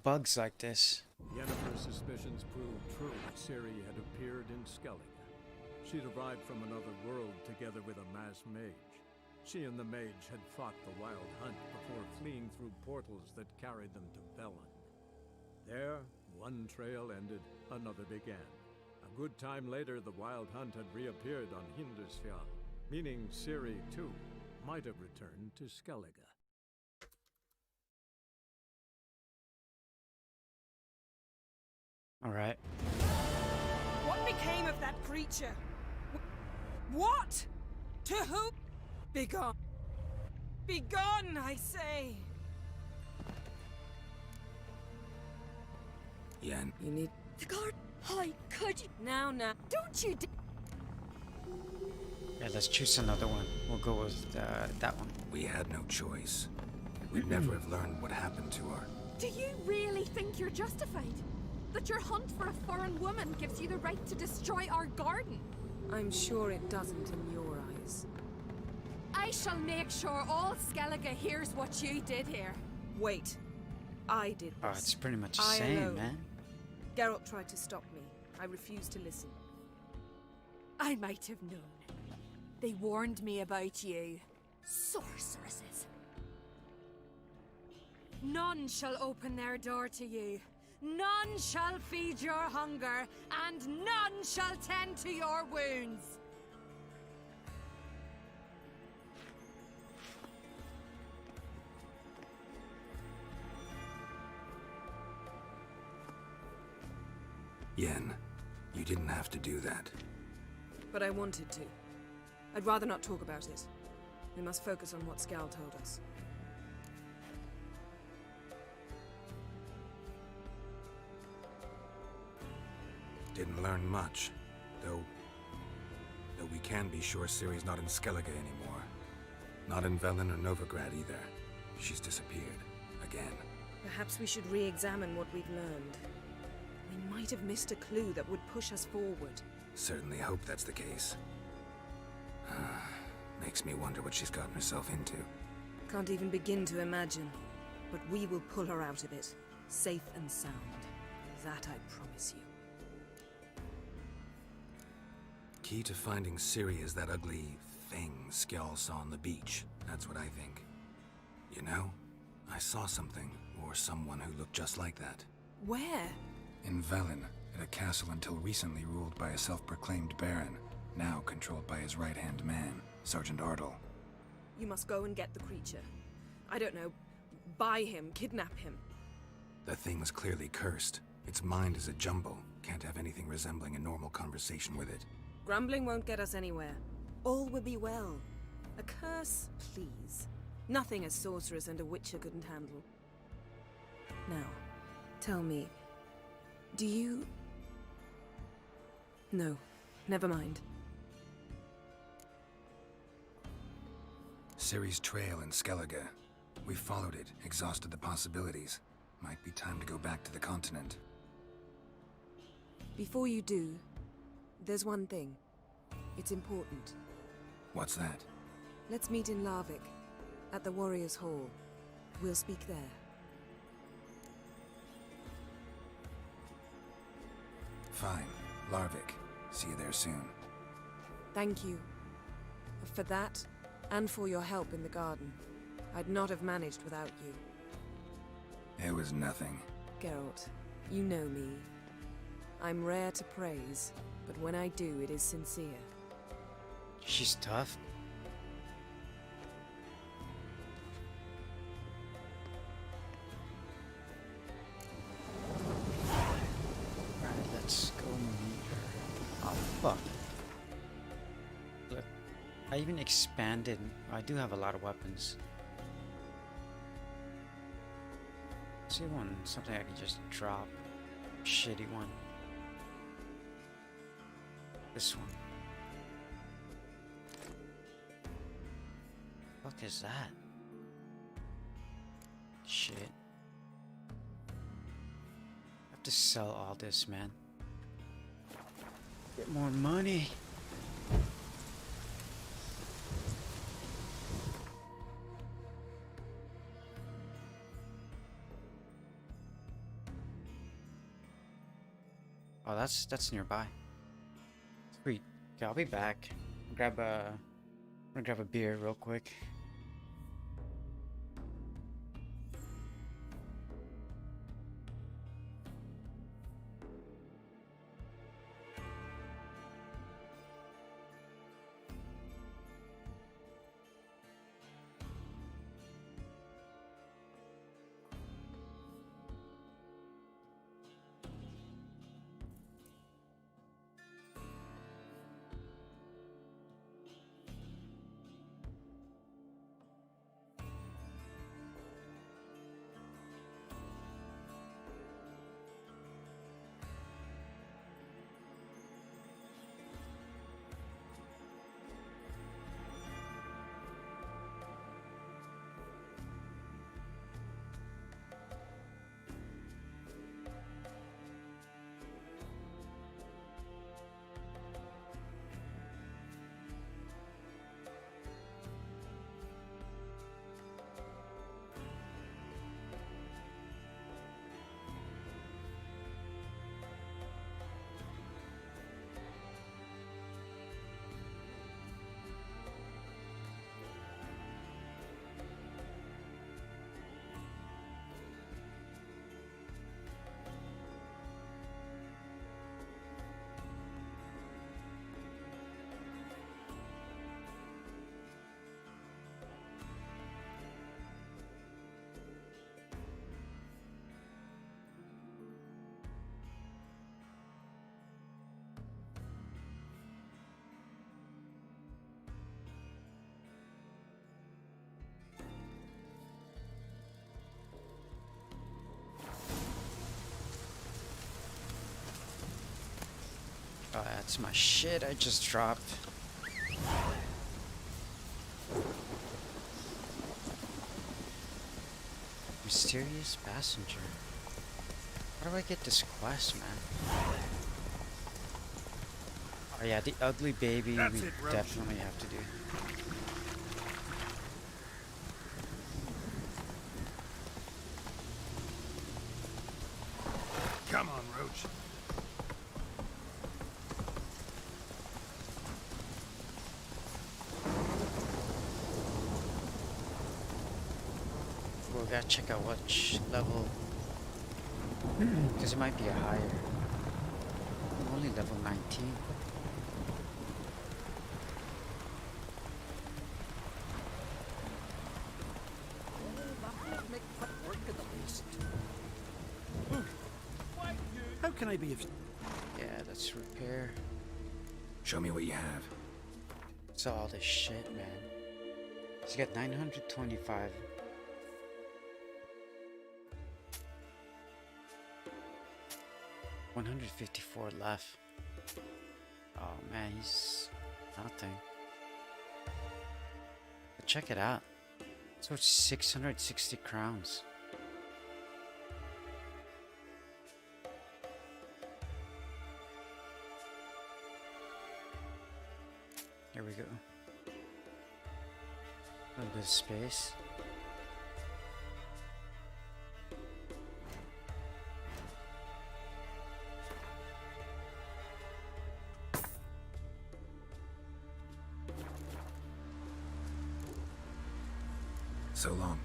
F: bugs like this.
A: Yennefer's suspicions proved true. Ciri had appeared in Skellige. She'd arrived from another world together with a masked mage. She and the mage had fought the Wild Hunt before fleeing through portals that carried them to Velen. There, one trail ended, another began. A good time later, the Wild Hunt had reappeared on Hindusfjall, meaning Ciri, too, might have returned to Skellige.
F: All right.
E: What became of that creature? What? To who? Begone. Begone, I say.
D: Yen.
P: You need...
I: The guard. How could you?
E: Now.
I: Don't you
F: Yeah, let's choose another one. We'll go with that one.
D: We had no choice. We'd never have learned what happened to her.
I: Do you really think you're justified? That your hunt for a foreign woman gives you the right to destroy our garden?
E: I'm sure it doesn't in your eyes.
I: I shall make sure all Skellige hears what you did here.
E: Wait. I did this.
F: Oh, it's pretty much the
E: I
F: same,
E: alone.
F: man.
E: Geralt tried to stop me. I refused to listen.
I: I might have known. They warned me about you. Sorceresses. None shall open their door to you. None shall feed your hunger, and none shall tend to your wounds.
D: Yen, you didn't have to do that.
E: But I wanted to. I'd rather not talk about it. We must focus on what Skal told us.
D: Didn't learn much, though we can be sure Ciri's not in Skellige anymore. Not in Velen or Novigrad either. She's disappeared. Again.
E: Perhaps we should re-examine what we've learned. We might have missed a clue that would push us forward.
D: Certainly hope that's the case. Makes me wonder what she's gotten herself into.
E: Can't even begin to imagine. But we will pull her out of it. Safe and sound. That I promise you.
D: Key to finding Ciri is that ugly thing Skjall saw on the beach. That's what I think. You know, I saw something, or someone who looked just like that.
E: Where?
D: In Velen, at a castle until recently ruled by a self-proclaimed baron, now controlled by his right-hand man, Sergeant Ardle.
E: You must go and get the creature. I don't know, buy him, kidnap him.
D: The thing was clearly cursed. Its mind is a jumble. Can't have anything resembling a normal conversation with it.
E: Grumbling won't get us anywhere. All will be well. A curse, please. Nothing a sorceress and a witcher couldn't handle. Now, tell me, do you... No, never mind.
D: Ciri's trail in Skellige. We followed it, exhausted the possibilities. Might be time to go back to the continent.
E: Before you do, there's one thing. It's important.
D: What's that?
E: Let's meet in Larvik, at the Warriors' Hall. We'll speak there.
D: Fine. Larvik. See you there soon.
E: Thank you. For that, and for your help in the garden. I'd not have managed without you.
D: It was nothing.
E: Geralt, you know me. I'm rare to praise, but when I do, it is sincere.
F: She's tough. Alright, let's go meet her. Oh, fuck. Look, I even expanded. I do have a lot of weapons. See one, something I can just drop. Shitty one. This one. What is that? Shit. I have to sell all this, man. Get more money. Oh, that's nearby. Sweet. Okay, I'll be back. I'm gonna grab a beer real quick. Oh, that's my shit I just dropped. Mysterious passenger. How do I get this quest, man? Oh yeah, the ugly baby we definitely have to do.
M: Come on, Roach.
F: We'll gotta check out which level, because it might be a higher. I'm only level 19.
B: Make quick work of the beast.
L: can I be of...
F: Yeah, let's repair.
D: Show me what you have.
F: It's all this shit, man. He's got 925. $154 left. Oh man, he's nothing. But check it out. So it's 660 crowns. Here we go. A little bit of space.
D: So long.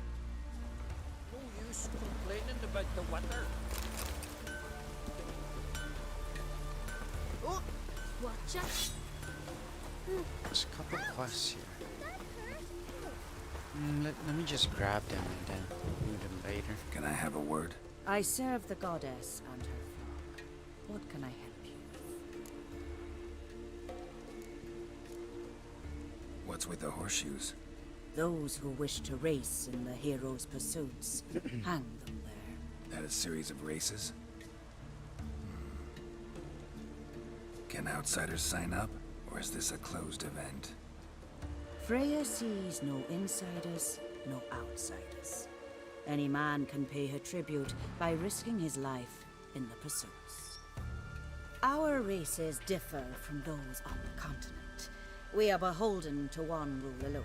B: No use complaining about the weather.
O: Oh, watch out!
F: There's a couple quests here. Let me just grab them and then do them later.
D: Can I have a word?
H: I serve the goddess and her flock. What can I help you with?
D: What's with the horseshoes?
H: Those who wish to race in the hero's pursuits, hang them there.
D: That a series of races? Can outsiders sign up, or is this a closed event?
H: Freya sees no insiders, no outsiders. Any man can pay her tribute by risking his life in the pursuits. Our races differ from those on the continent. We are beholden to one rule alone.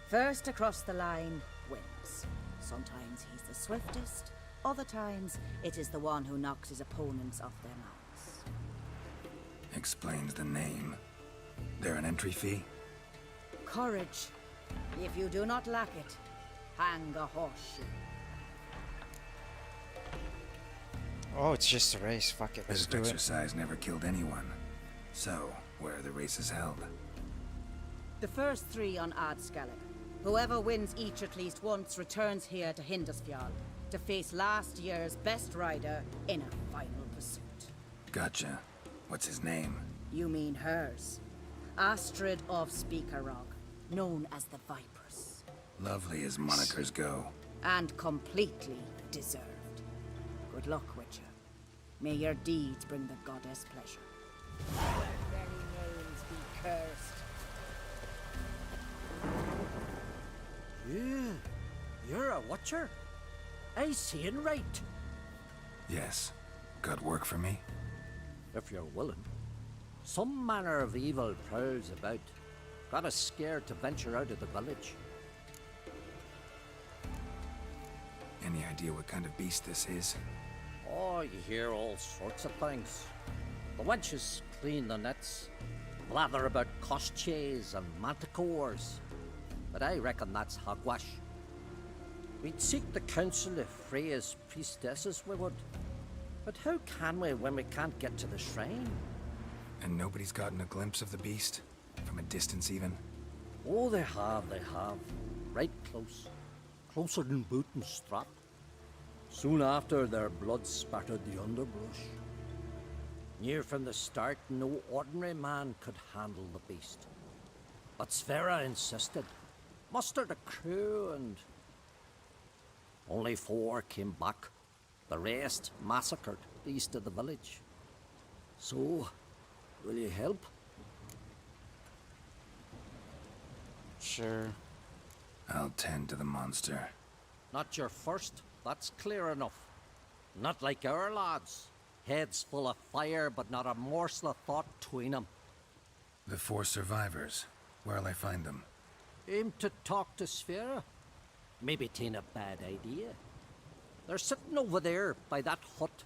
H: First across the line wins. Sometimes he's the swiftest, other times it is the one who knocks his opponents off their mounts.
D: Explains the name. There an entry fee?
H: Courage. If you do not lack it, hang a horseshoe.
F: Oh, it's just a race. Fuck it. Let's
D: This
F: do it.
D: exercise never killed anyone. So, where are the races held?
H: The first 3 on Adscalon. Whoever wins each at least once returns here to Hindisfjall to face last year's best rider in a final pursuit.
D: Gotcha. What's his name?
H: You mean hers. Astrid of Speakerog, known as the Vipress.
D: Lovely as monikers go.
H: And completely deserved. Good luck, Witcher. May your deeds bring the goddess pleasure. Their very names be cursed.
B: You're a watcher? I seeing right.
D: Yes. Got work for me?
B: If you're willing. Some manner of evil prowls about. Got us scared to venture out of the village.
D: Any idea what kind of beast this is?
B: Oh, you hear all sorts of things. The wenches clean the nets, blather about Kosches and manticores. But I reckon that's hogwash. We'd seek the counsel of Freya's priestesses, we would. But how can we when we can't get to the shrine?
D: And nobody's gotten a glimpse of the beast? From a distance even?
B: Oh, they have. Right close. Closer than boot and strap. Soon after, their blood spattered the underbrush. Near from the start, no ordinary man could handle the beast. But Sverre insisted. Mustered a crew and... Only 4 came back. The rest massacred east of the village. So, will you help?
F: Sure.
D: I'll tend to the monster.
B: Not your first, that's clear enough. Not like our lads. Heads full of fire, but not a morsel of thought between them.
D: The 4 survivors. Where'll I find them?
B: Aim to talk to Sverre? Maybe 'tain't a bad idea. They're sitting over there by that hut.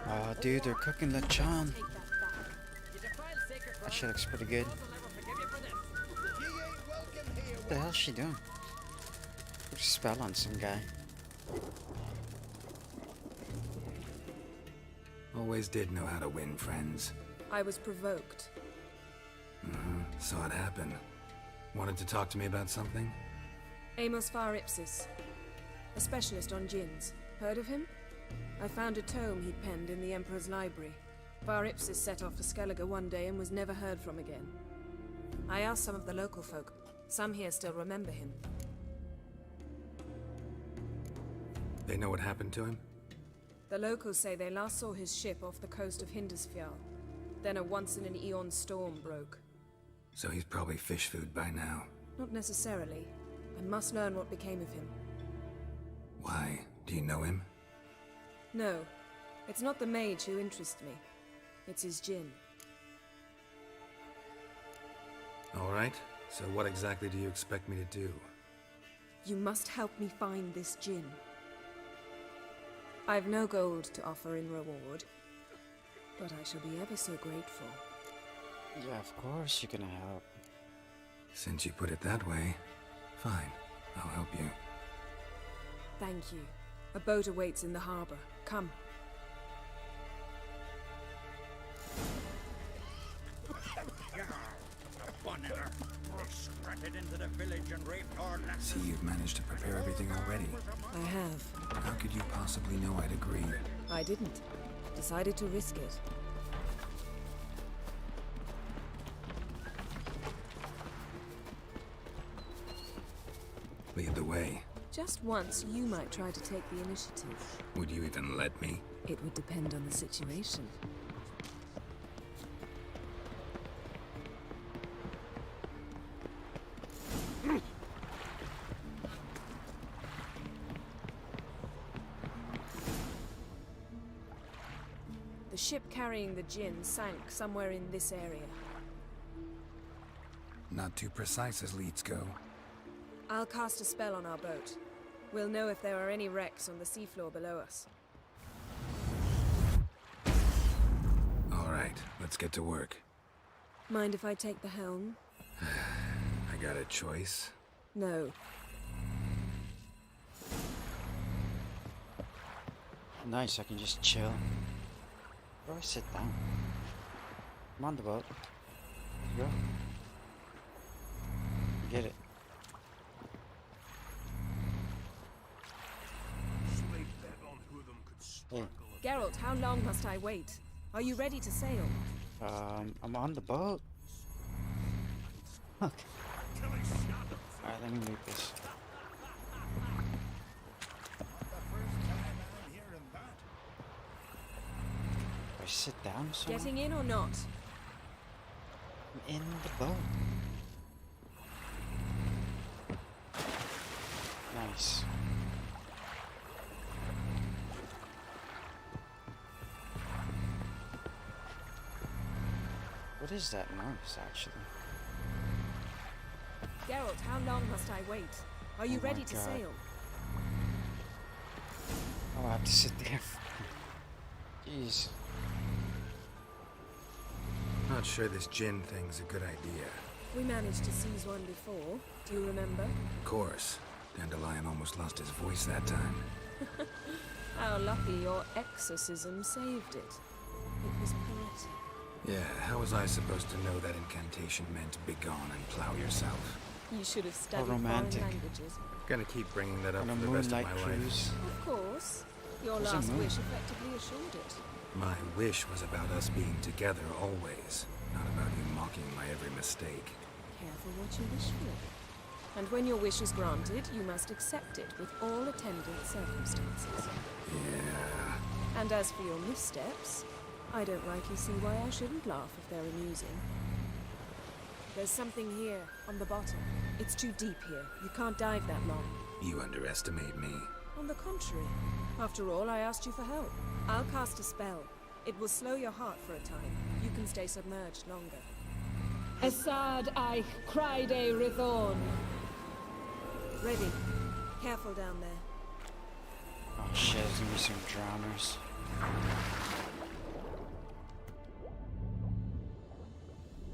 F: Oh, dude, they're cooking lechon. That shit looks pretty good.
L: Ye ain't welcome here,
F: What the hell is she doing? Put a spell on some guy.
D: Always did know how to win friends.
E: I was provoked.
D: Saw it happen. Wanted to talk to me about something?
E: Amos Far Ipsis, a specialist on djinns. Heard of him? I found a tome he'd penned in the Emperor's library. Far Ipsis set off for Skellige one day and was never heard from again. I asked some of the local folk. Some here still remember him.
D: They know what happened to him?
E: The locals say they last saw his ship off the coast of Hindisfjall. Then a once-in-an-eon storm broke.
D: So he's probably fish food by now.
E: Not necessarily. I must learn what became of him.
D: Why? Do you know him?
E: No. It's not the mage who interests me. It's his djinn.
D: Alright, so what exactly do you expect me to do?
E: You must help me find this djinn. I've no gold to offer in reward, but I shall be ever so grateful.
F: Yeah, of course you're gonna help.
D: Since you put it that way, fine. I'll help you.
E: Thank you. A boat awaits in the harbor. Come.
D: See, you've managed to prepare everything already.
E: I have.
D: How could you possibly know I'd agree?
E: I didn't. Decided to risk it.
D: Lead the way.
E: Just once, you might try to take the initiative.
D: Would you even let me?
E: It would depend on the situation. The ship carrying the djinn sank somewhere in this area.
D: Not too precise as leads go.
E: I'll cast a spell on our boat. We'll know if there are any wrecks on the seafloor below us.
D: Alright, let's get to work.
E: Mind if I take the helm?
D: I got a choice.
E: No.
F: Nice, I can just chill. Where do I sit down? I'm on the boat. Let's go. Get it. Hey.
E: Geralt, how long must I wait? Are you ready to sail?
F: I'm on the boat. Look. Alright, let me move this. Do I sit down somewhere?
E: Getting in or not?
F: I'm in the boat. Nice. What is that noise, actually?
E: Geralt, how long must I wait? Are you ready to sail?
F: I'll have to sit there. Jeez.
D: Not sure this djinn thing's a good idea.
E: We managed to seize one before. Do you remember?
D: Of course. Dandelion almost lost his voice that time.
E: How lucky your exorcism saved it. It was poetic.
D: Yeah, how was I supposed to know that incantation meant begone and plow yourself?
E: You should have studied
F: romantic.
E: foreign languages.
D: Gonna keep bringing that up
F: On a
D: for the rest of my
F: moonlight cruise.
D: life.
E: Of course. Your
F: What's a
E: last
F: moon?
E: wish effectively assured it.
D: My wish was about us being together always, not about you mocking my every mistake.
E: Careful what you wish for. And when your wish is granted, you must accept it with all attendant circumstances.
D: Yeah.
E: And as for your missteps, I don't rightly see why I shouldn't laugh if they're amusing. There's something here, on the bottom. It's too deep here. You can't dive that long.
D: You underestimate me.
E: On the contrary. After all, I asked you for help. I'll cast a spell. It will slow your heart for a time. You can stay submerged longer. Assad I Cride Rithorn. Ready. Careful down there.
F: Oh shit, there's gonna be some drowners.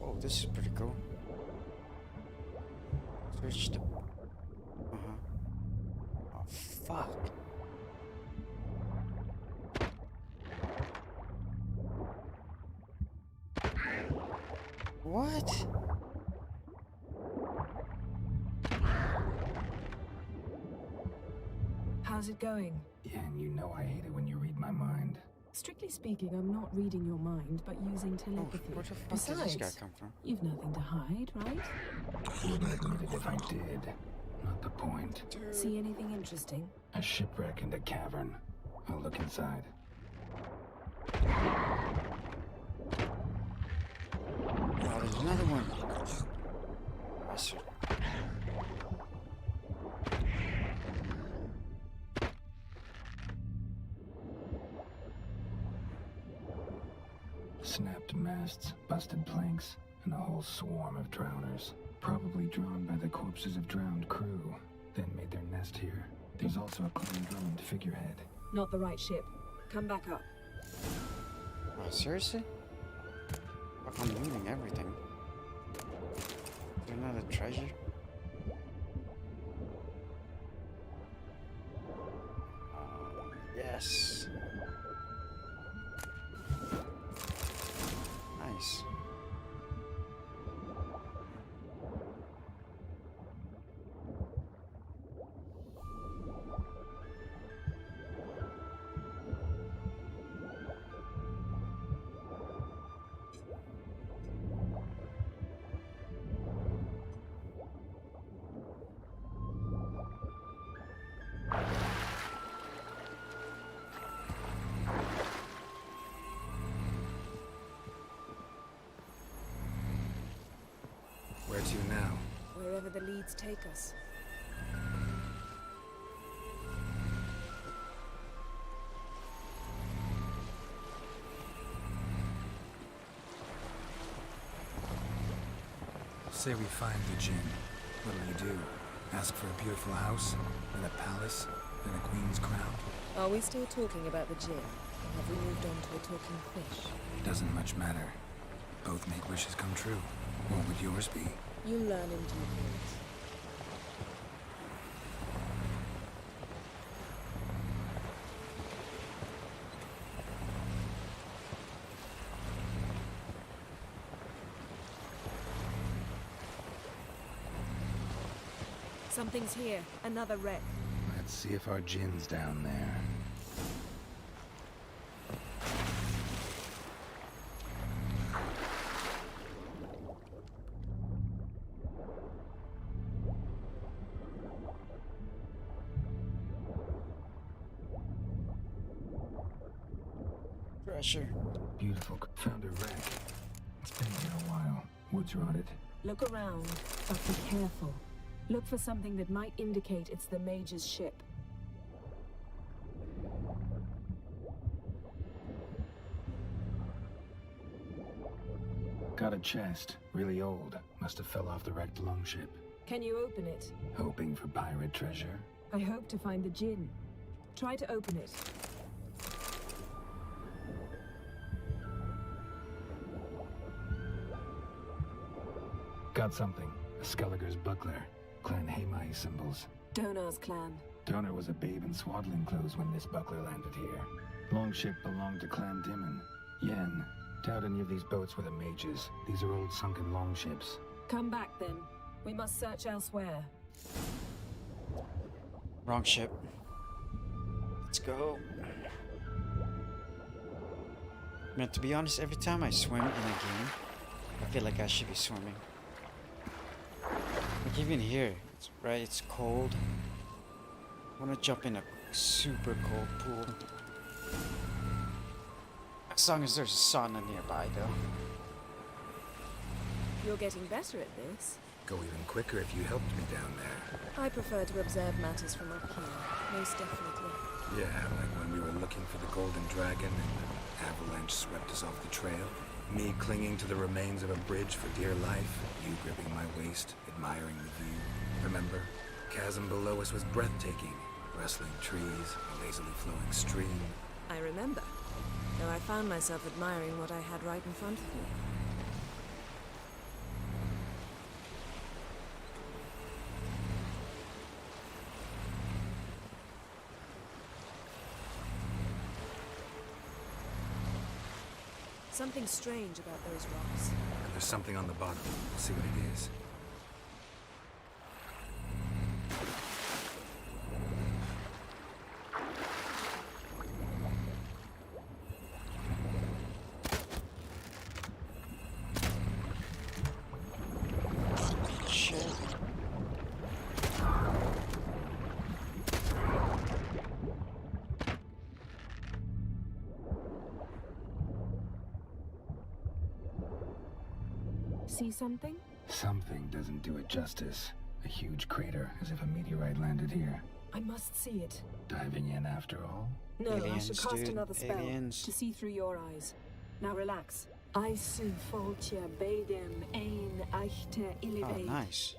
F: Oh, this is pretty cool. Search the... Oh, fuck. What?
P: How's it going?
D: Yeah, and you know I hate it when you read my mind.
P: Strictly speaking, I'm not reading your mind, but using telepathy.
F: Where the fuck did this guy come from?
P: You've nothing to hide, right?
D: Wouldn't admit it if I did. Not the point.
P: See anything interesting?
D: A shipwreck and a cavern. I'll look inside.
F: Oh, there's another one. Bastard.
D: Snapped masts, busted planks, and a whole swarm of drowners. Probably drawn by the corpses of drowned crew, then made their nest here. There's also a Clan Drummond figurehead.
P: Not the right ship. Come back up.
F: Oh, seriously? Fuck, I'm looting everything. Is there another treasure? Yes. Nice.
D: Where to now?
E: Wherever the leads take us.
D: Say we find the Jinn. What'll you do? Ask for a beautiful house, and a palace, and a queen's crown?
E: Are we still talking about the Jinn? Or have we moved on to a talking fish?
D: Doesn't much matter. Both make wishes come true. What would yours be?
E: You learn in due course. Something's here. Another wreck.
D: Let's see if our Jinn's down there.
F: Treasure.
D: Beautiful. Found a wreck. It's been here a while. Wood's rotted.
P: Look around, but be careful. Look for something that might indicate it's the Mage's ship.
D: Got a chest. Really old. Must have fell off the wrecked longship.
P: Can you open it?
D: Hoping for pirate treasure.
P: I hope to find the Jinn. Try to open it.
D: Got something. A Skelliger's buckler. Clan Hamai symbols.
P: Donar's clan.
D: Donar was a babe in swaddling clothes when this buckler landed here. Longship belonged to Clan Dimon. Yen. Doubt any of these boats were the mages. These are old sunken longships.
P: Come back then. We must search elsewhere.
F: Wrong ship. Let's go. Man, to be honest, every time I swim in a game, I feel like I should be swimming. Like even here, it's cold. I want to jump in a super cold pool. As long as there's a sauna nearby, though.
E: You're getting better at this.
D: Go even quicker if you helped me down there.
E: I prefer to observe matters from up here, most definitely.
D: Yeah, like when we were looking for the Golden Dragon and the avalanche swept us off the trail. Me clinging to the remains of a bridge for dear life. You gripping my waist, admiring the view. Remember? Chasm below us was breathtaking. Rustling trees, a lazily flowing stream.
E: I remember, though I found myself admiring what I had right in front of me.
I: something strange about those rocks.
D: And there's something on the bottom. Let's see what it is.
P: See something?
D: Something doesn't do it justice. A huge crater, as if a meteorite landed here.
P: I must see it.
D: Diving in after all?
P: No,
F: Aliens,
P: I should cast
F: dude.
P: another spell
F: Aliens.
P: to see through your eyes. Now relax. I su foltia bedem ein eichte
F: Oh,
P: illivaid.
F: nice.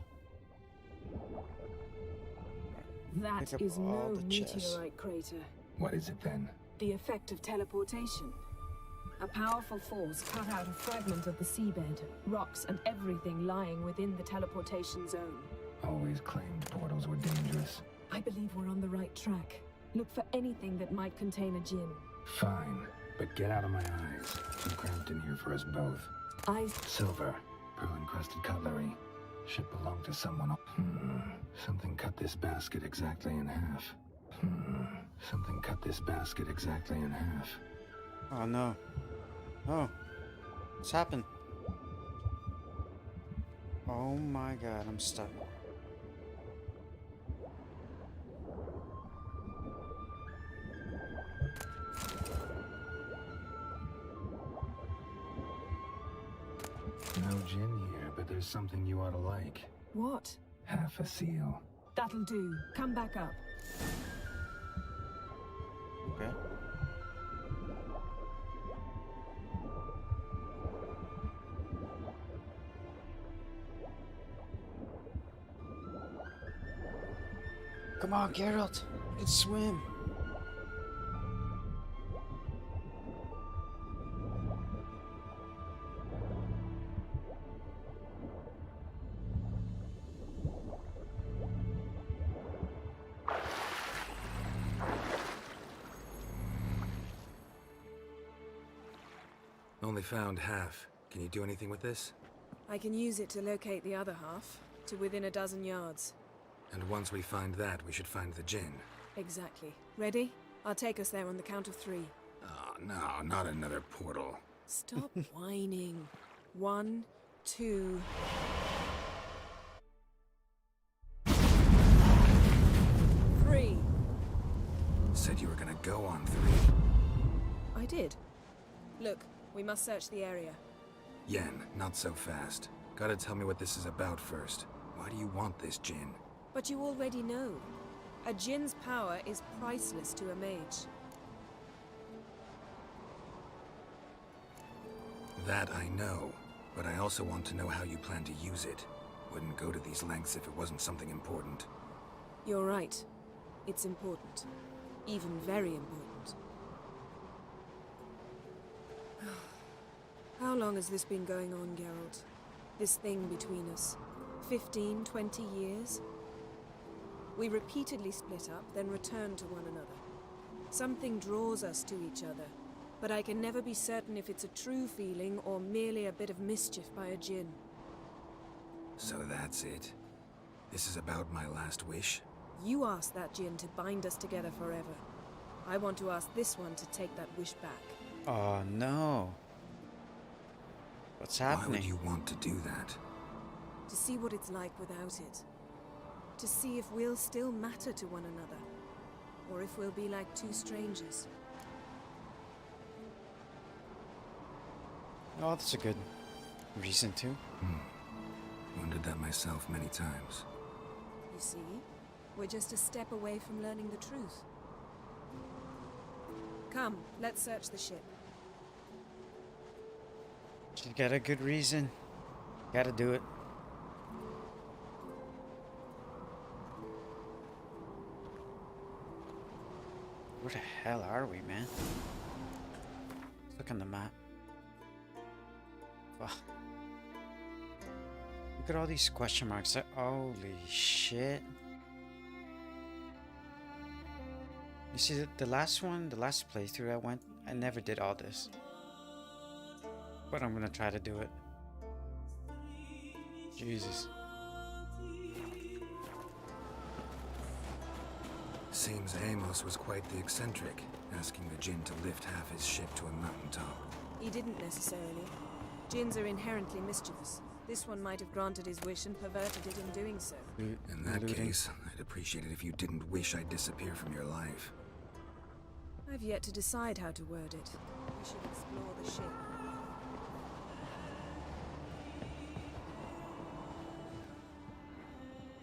P: That
F: Pick up
P: is
F: all
P: no
F: the chests.
P: meteorite crater.
D: What is it then?
P: The effect of teleportation. A powerful force cut out a fragment of the seabed, rocks and everything lying within the teleportation zone.
D: Always claimed portals were dangerous.
P: I believe we're on the right track. Look for anything that might contain a djinn.
D: Fine, but get out of my eyes. Too cramped in here for us both. Silver, pearl-encrusted cutlery. Should belong to someone. Something cut this basket exactly in half. Something cut this basket exactly in half.
F: Oh no. Oh. What's happened? Oh my god, I'm stuck.
D: No gin here, but there's something you ought to like.
P: What?
D: Half a seal.
P: That'll do. Come back up.
F: Okay. Come on, Geralt. You can swim.
D: Only found half. Can you do anything with this?
I: I can use it to locate the other half, to within a dozen yards.
D: And once we find that, we should find the gin.
I: Exactly. Ready? I'll take us there on the count of 3.
D: Oh, no, not another portal.
I: Stop whining. 1, 2... Three.
D: Said you were gonna go on 3.
I: I did. Look, we must search the area.
D: Yen, not so fast. Gotta tell me what this is about first. Why do you want this gin?
I: But you already know. A djinn's power is priceless to a mage.
D: That I know, but I also want to know how you plan to use it. Wouldn't go to these lengths if it wasn't something important.
I: You're right. It's important. Even very important. How long has this been going on, Geralt? This thing between us? 15, 20 years? We repeatedly split up, then return to one another. Something draws us to each other, but I can never be certain if it's a true feeling or merely a bit of mischief by a djinn.
D: So that's it? This is about my last wish?
I: You asked that djinn to bind us together forever. I want to ask this one to take that wish back.
F: Oh no. What's happening?
D: Why would you want to do that?
I: To see what it's like without it. To see if we'll still matter to one another. Or if we'll be like two strangers.
F: Oh, that's a good reason to.
D: Wondered that myself many times.
I: You see? We're just a step away from learning the truth. Come, let's search the ship.
F: You got a good reason. Gotta do it. Where the hell are we, man? Let's look on the map. Fuck. Look at all these question marks. Holy shit. You see, the last one, the last playthrough I went, I never did all this. But I'm gonna try to do it. Jesus.
D: Seems Amos was quite the eccentric, asking the Jinn to lift half his ship to a mountaintop.
E: He didn't necessarily. Jinns are inherently mischievous. This one might have granted his wish and perverted it in doing so.
D: In that case, I'd appreciate it if you didn't wish I'd disappear from your life.
E: I've yet to decide how to word it. We should explore the ship.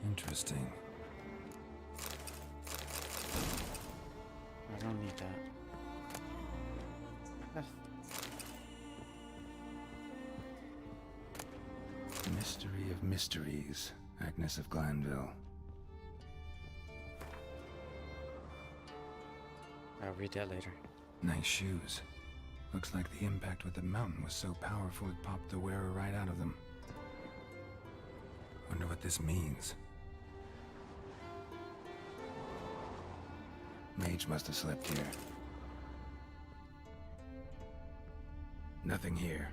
D: Interesting.
F: I don't need that.
D: Mystery of mysteries, Agnes of Glanville.
F: I'll read that later.
D: Nice shoes. Looks like the impact with the mountain was so powerful it popped the wearer right out of them. Wonder what this means. Mage must have slept here. Nothing here.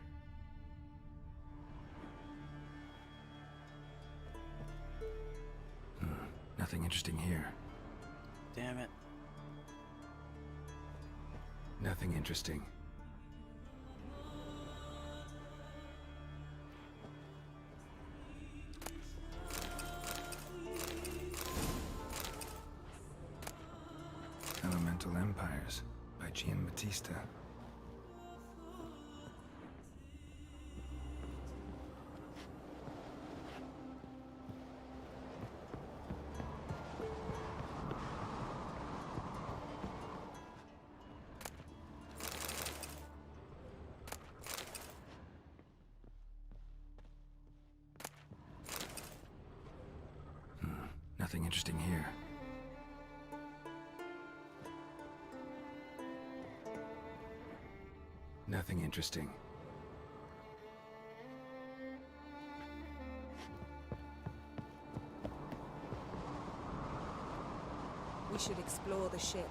D: Nothing interesting here.
F: Damn it.
D: Nothing interesting. Elemental Empires by Giambattista. Nothing interesting here. Nothing interesting.
E: We should explore the ship.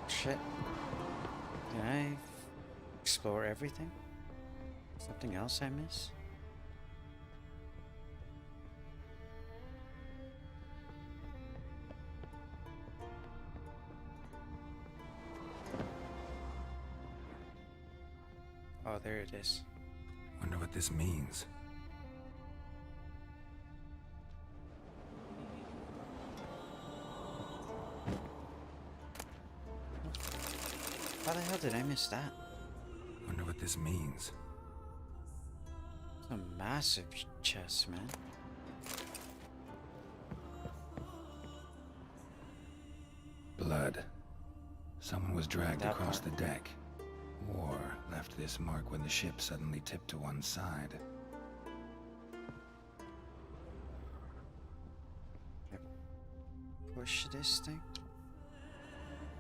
F: Shit. Did I explore everything? Something else I miss? Oh, there it is.
D: Wonder what this means.
F: How the hell did I miss that?
D: Wonder what this means.
F: It's a massive chest, man.
D: Blood. Someone was dragged across the deck. War left this mark when the ship suddenly tipped to one side.
F: Push this thing.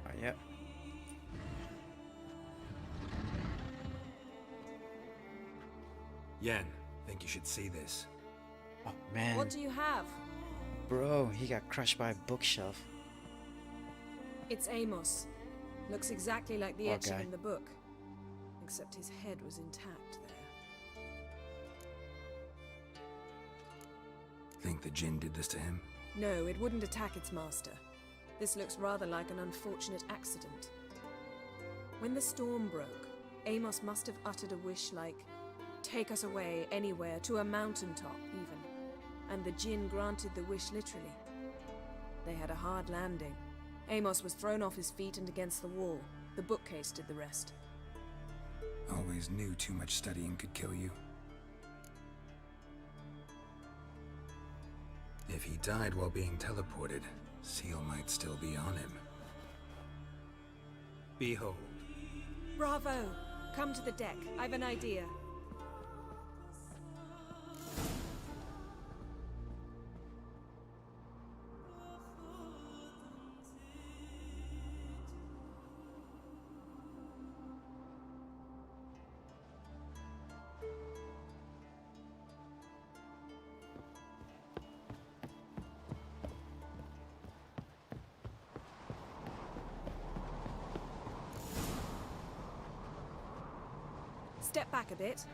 F: Oh, yep.
D: Yen, think you should see this.
F: Oh, man.
E: What do you have?
F: Bro, he got crushed by a bookshelf.
E: It's Amos. Looks exactly like the
F: Poor
E: etching
F: guy.
E: in the book. Except his head was intact there.
D: Think the Jinn did this to him?
E: No, it wouldn't attack its master. This looks rather like an unfortunate accident. When the storm broke, Amos must have uttered a wish like, "Take us away, anywhere, to a mountaintop, even." And the Jinn granted the wish literally. They had a hard landing. Amos was thrown off his feet and against the wall. The bookcase did the rest.
D: Always knew too much studying could kill you. If he died while being teleported, Seal might still be on him. Behold.
E: Bravo! Come to the deck. I've an idea. Step back a bit.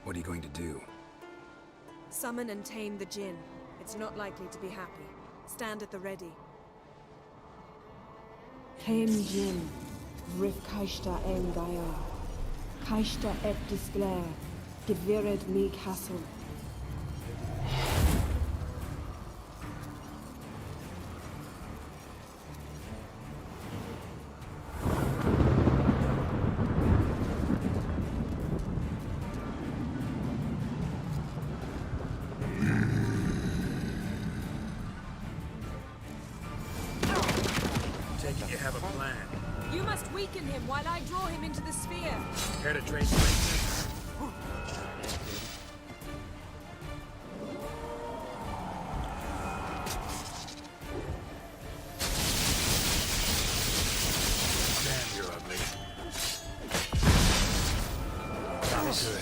D: What are you going to do?
E: Summon and tame the Jinn. It's not likely to be happy. Stand at the ready.
P: Came Jin, Rif Kaishta en Gaia. Kaishta et Disglair, Gevired me Castle.
D: You have a plan.
E: You must weaken him while I draw him into the sphere.
D: Care to trade places? Damn, you're ugly. That was good.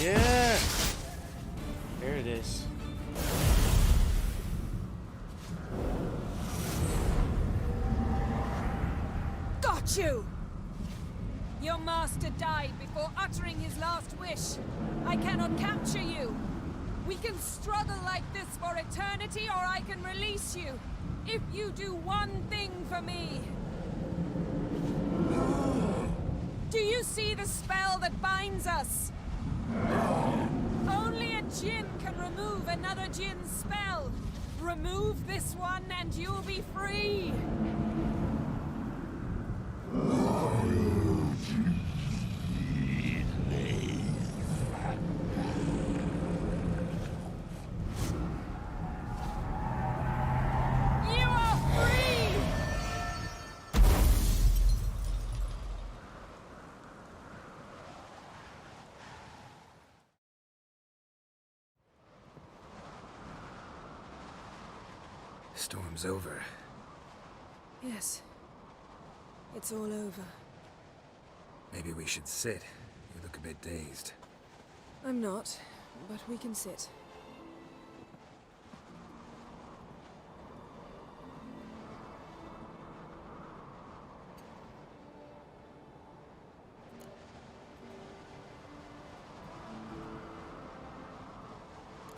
F: Yeah! There it is.
E: Got you! Your master died before uttering his last wish. I cannot capture you. We can struggle like this for eternity, or I can release you. If you do one thing for me. Do you see the spell that binds us? Only a Jinn can remove another Jinn's spell. Remove this one and you'll be free. You are free!
D: Storm's over.
E: Yes. It's all over.
D: Maybe we should sit. You look a bit dazed.
E: I'm not, but we can sit.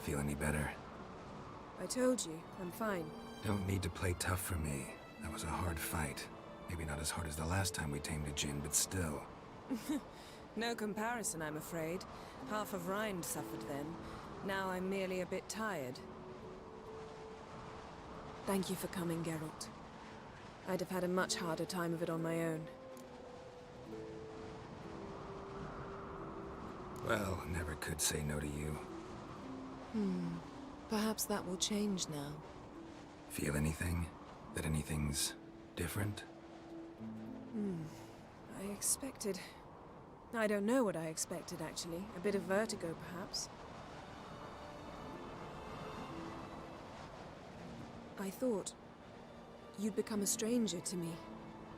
D: Feel any better?
E: I told you, I'm fine.
D: Don't need to play tough for me. That was a hard fight. Maybe not as hard as the last time we tamed a Jinn, but still.
E: No comparison, I'm afraid. Half of Rind suffered then. Now I'm merely a bit tired. Thank you for coming, Geralt. I'd have had a much harder time of it on my own.
D: Well, never could say no to you.
E: Perhaps that will change now.
D: Feel anything? That anything's different?
E: I expected... I don't know what I expected, actually. A bit of vertigo, perhaps. I thought you'd become a stranger to me.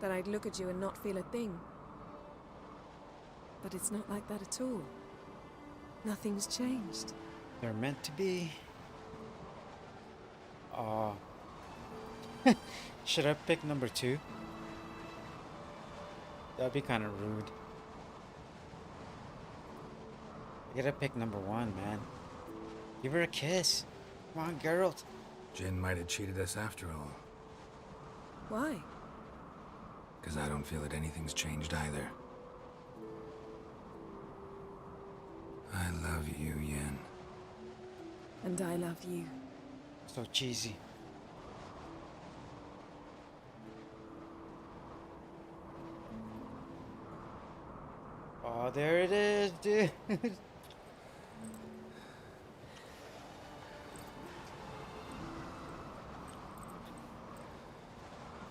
E: That I'd look at you and not feel a thing. But it's not like that at all. Nothing's changed.
F: They're meant to be. Should I pick number 2? That'd be kind of rude. I gotta pick number 1, man. Give her a kiss. Come on, Geralt.
D: Jinn might have cheated us after all.
E: Why?
D: Because I don't feel that anything's changed either. I love you, Yen.
E: And I love you.
F: So cheesy. there it is, dude.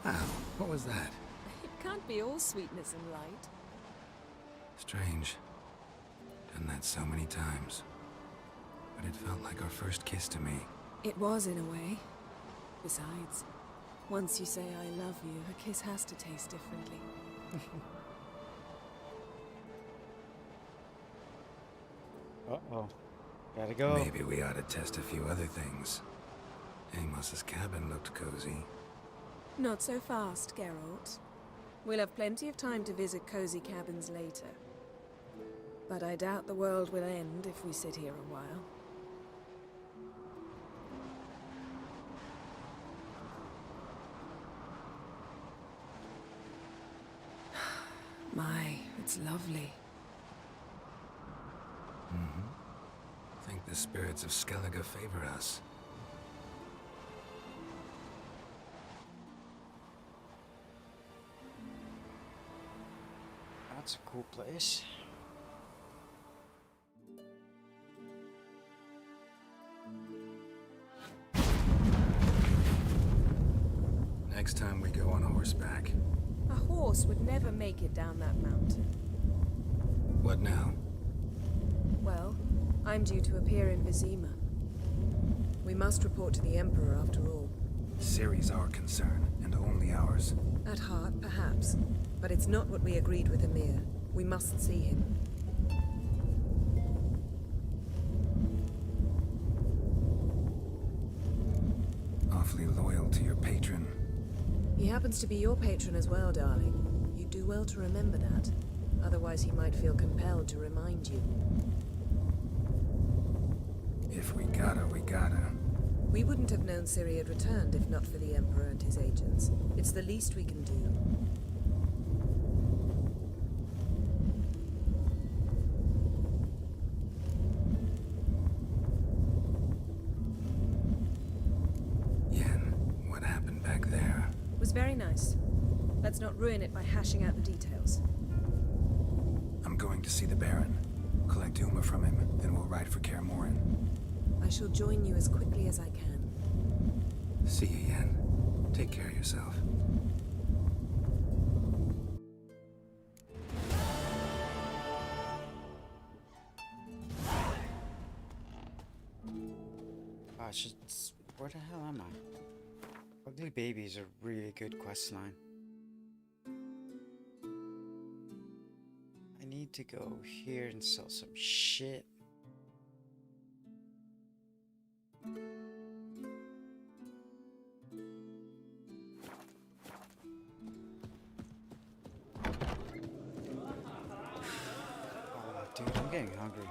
D: Wow, what was that?
P: It can't be all sweetness and light.
D: Strange. Done that so many times. But it felt like our first kiss to me.
P: It was, in a way. Besides, once you say I love you, a kiss has to taste differently.
F: Uh-oh. Gotta go.
D: Maybe we ought to test a few other things. Amos's cabin looked cozy.
P: Not so fast, Geralt. We'll have plenty of time to visit cozy cabins later. But I doubt the world will end if we sit here a while. My, it's lovely.
D: I think the spirits of Skellige favor us.
F: That's a cool place.
D: Next time we go on horseback.
P: A horse would never make it down that mountain.
D: What now?
P: Well, I'm due to appear in Vizima. We must report to the Emperor after all.
D: Ciri's our concern, and only ours.
P: At heart, perhaps. But it's not what we agreed with Emir. We must see him.
D: Awfully loyal to your patron.
P: He happens to be your patron as well, darling. You do well to remember that. Otherwise he might feel compelled to remind you.
D: If we gotta, we gotta.
P: We wouldn't have known Ciri had returned if not for the Emperor and his agents. It's the least we can do.
D: Yen, what happened back there?
P: It was very nice. Let's not ruin it by hashing out the details.
D: I'm going to see the Baron. Collect Uma from him, then we'll ride for Kaer Morhen.
P: I shall join you as quickly as I can.
D: See you, Yen. Take care of yourself.
F: Where the hell am I? Ugly Baby is a really good quest line. I need to go here and sell some shit. Oh, dude, I'm getting hungry.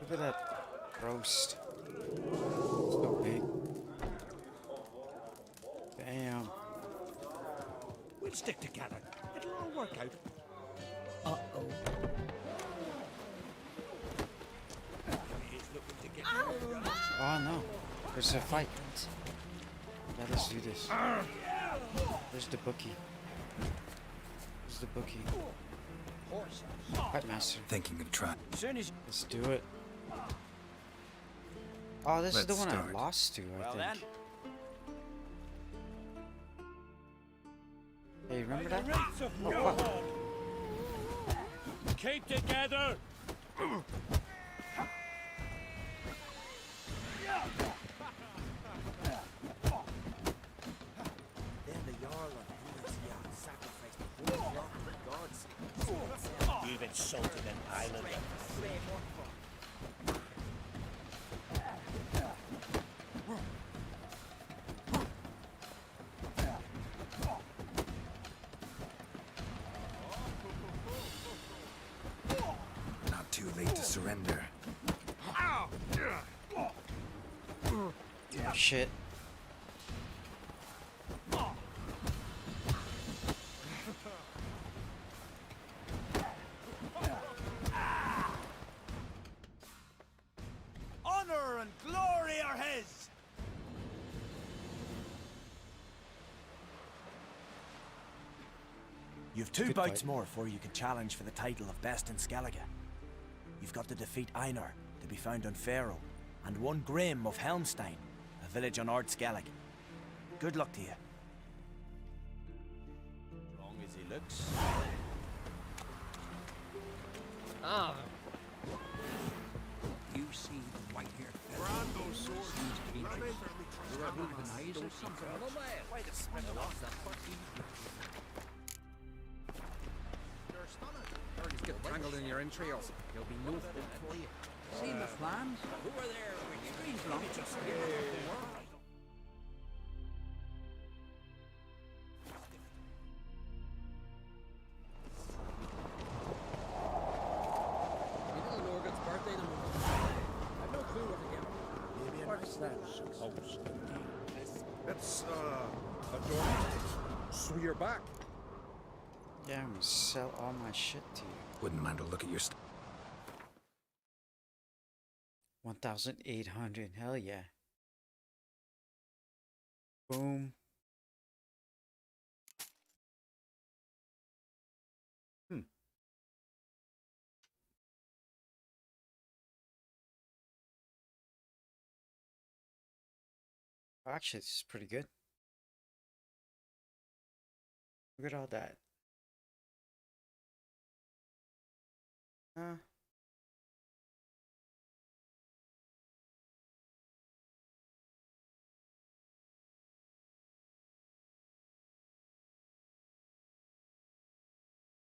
F: Look at that roast. So big. Damn.
L: We'll stick together. It'll all work out.
J: Uh-oh.
F: Oh no. There's a fight. Yeah, let's do this. Where's the bookie? Where's the bookie? Fight master.
D: Thinking of trying.
F: Let's do it. Oh, this is the one I lost to, I think. Hey, remember that? Oh, fuck.
L: Keep together! You've insulted an islander.
D: Not too late to surrender.
F: Shit.
L: Honor and glory are his!
C: You've two
F: Good
C: bouts
F: fight.
C: more before you can challenge for the title of Best in Skellige. You've got to defeat Einar, to be found on Faroe, and one Grim of Helmstein, a village on Ard Skellig. Good luck to you.
L: Strong as he looks.
B: Ah,
L: You see the white-haired Brando sword.
Q: Birds get tangled in your entrails. There'll be no food for you.
L: Seen the plans? Who are there? Strange lumps of
Q: Little Norgan's birthday tomorrow. I've no clue what to get. Maybe what's that supposed to be? It's a door. So you're back.
F: Yeah, I'm gonna sell all my shit to you.
D: Wouldn't mind a look at your stuff.
F: 1,800. Hell yeah. Boom. Actually, this is pretty good. Look at all that.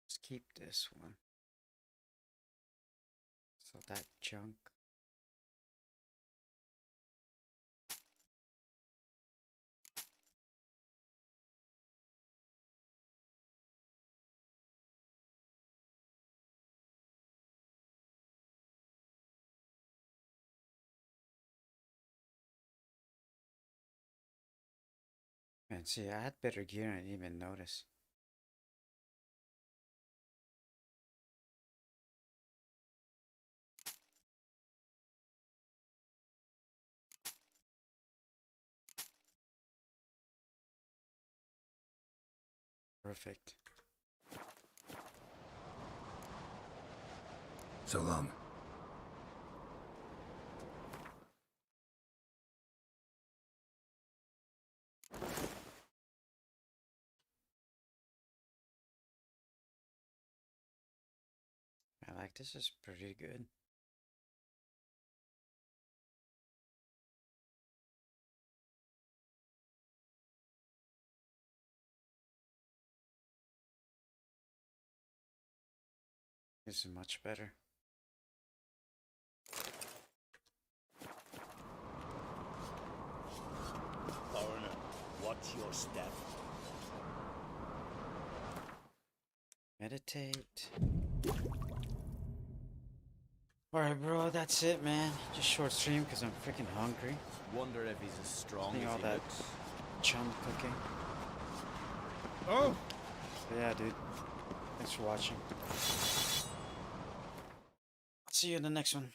F: Let's keep this one. So that junk. Man, see, I had better gear and I didn't even notice. Perfect.
D: So long.
F: I like this is pretty good. This is much better.
L: Foreigner, watch your step.
F: Meditate. Alright, bro, that's it, man. Just short stream because I'm freaking hungry.
C: Wonder if he's as strong
F: Eating
C: as
F: all
C: he
F: that
C: looks.
F: chum cooking.
Q: Oh!
F: So yeah, dude. Thanks for watching. I'll see you in the next one.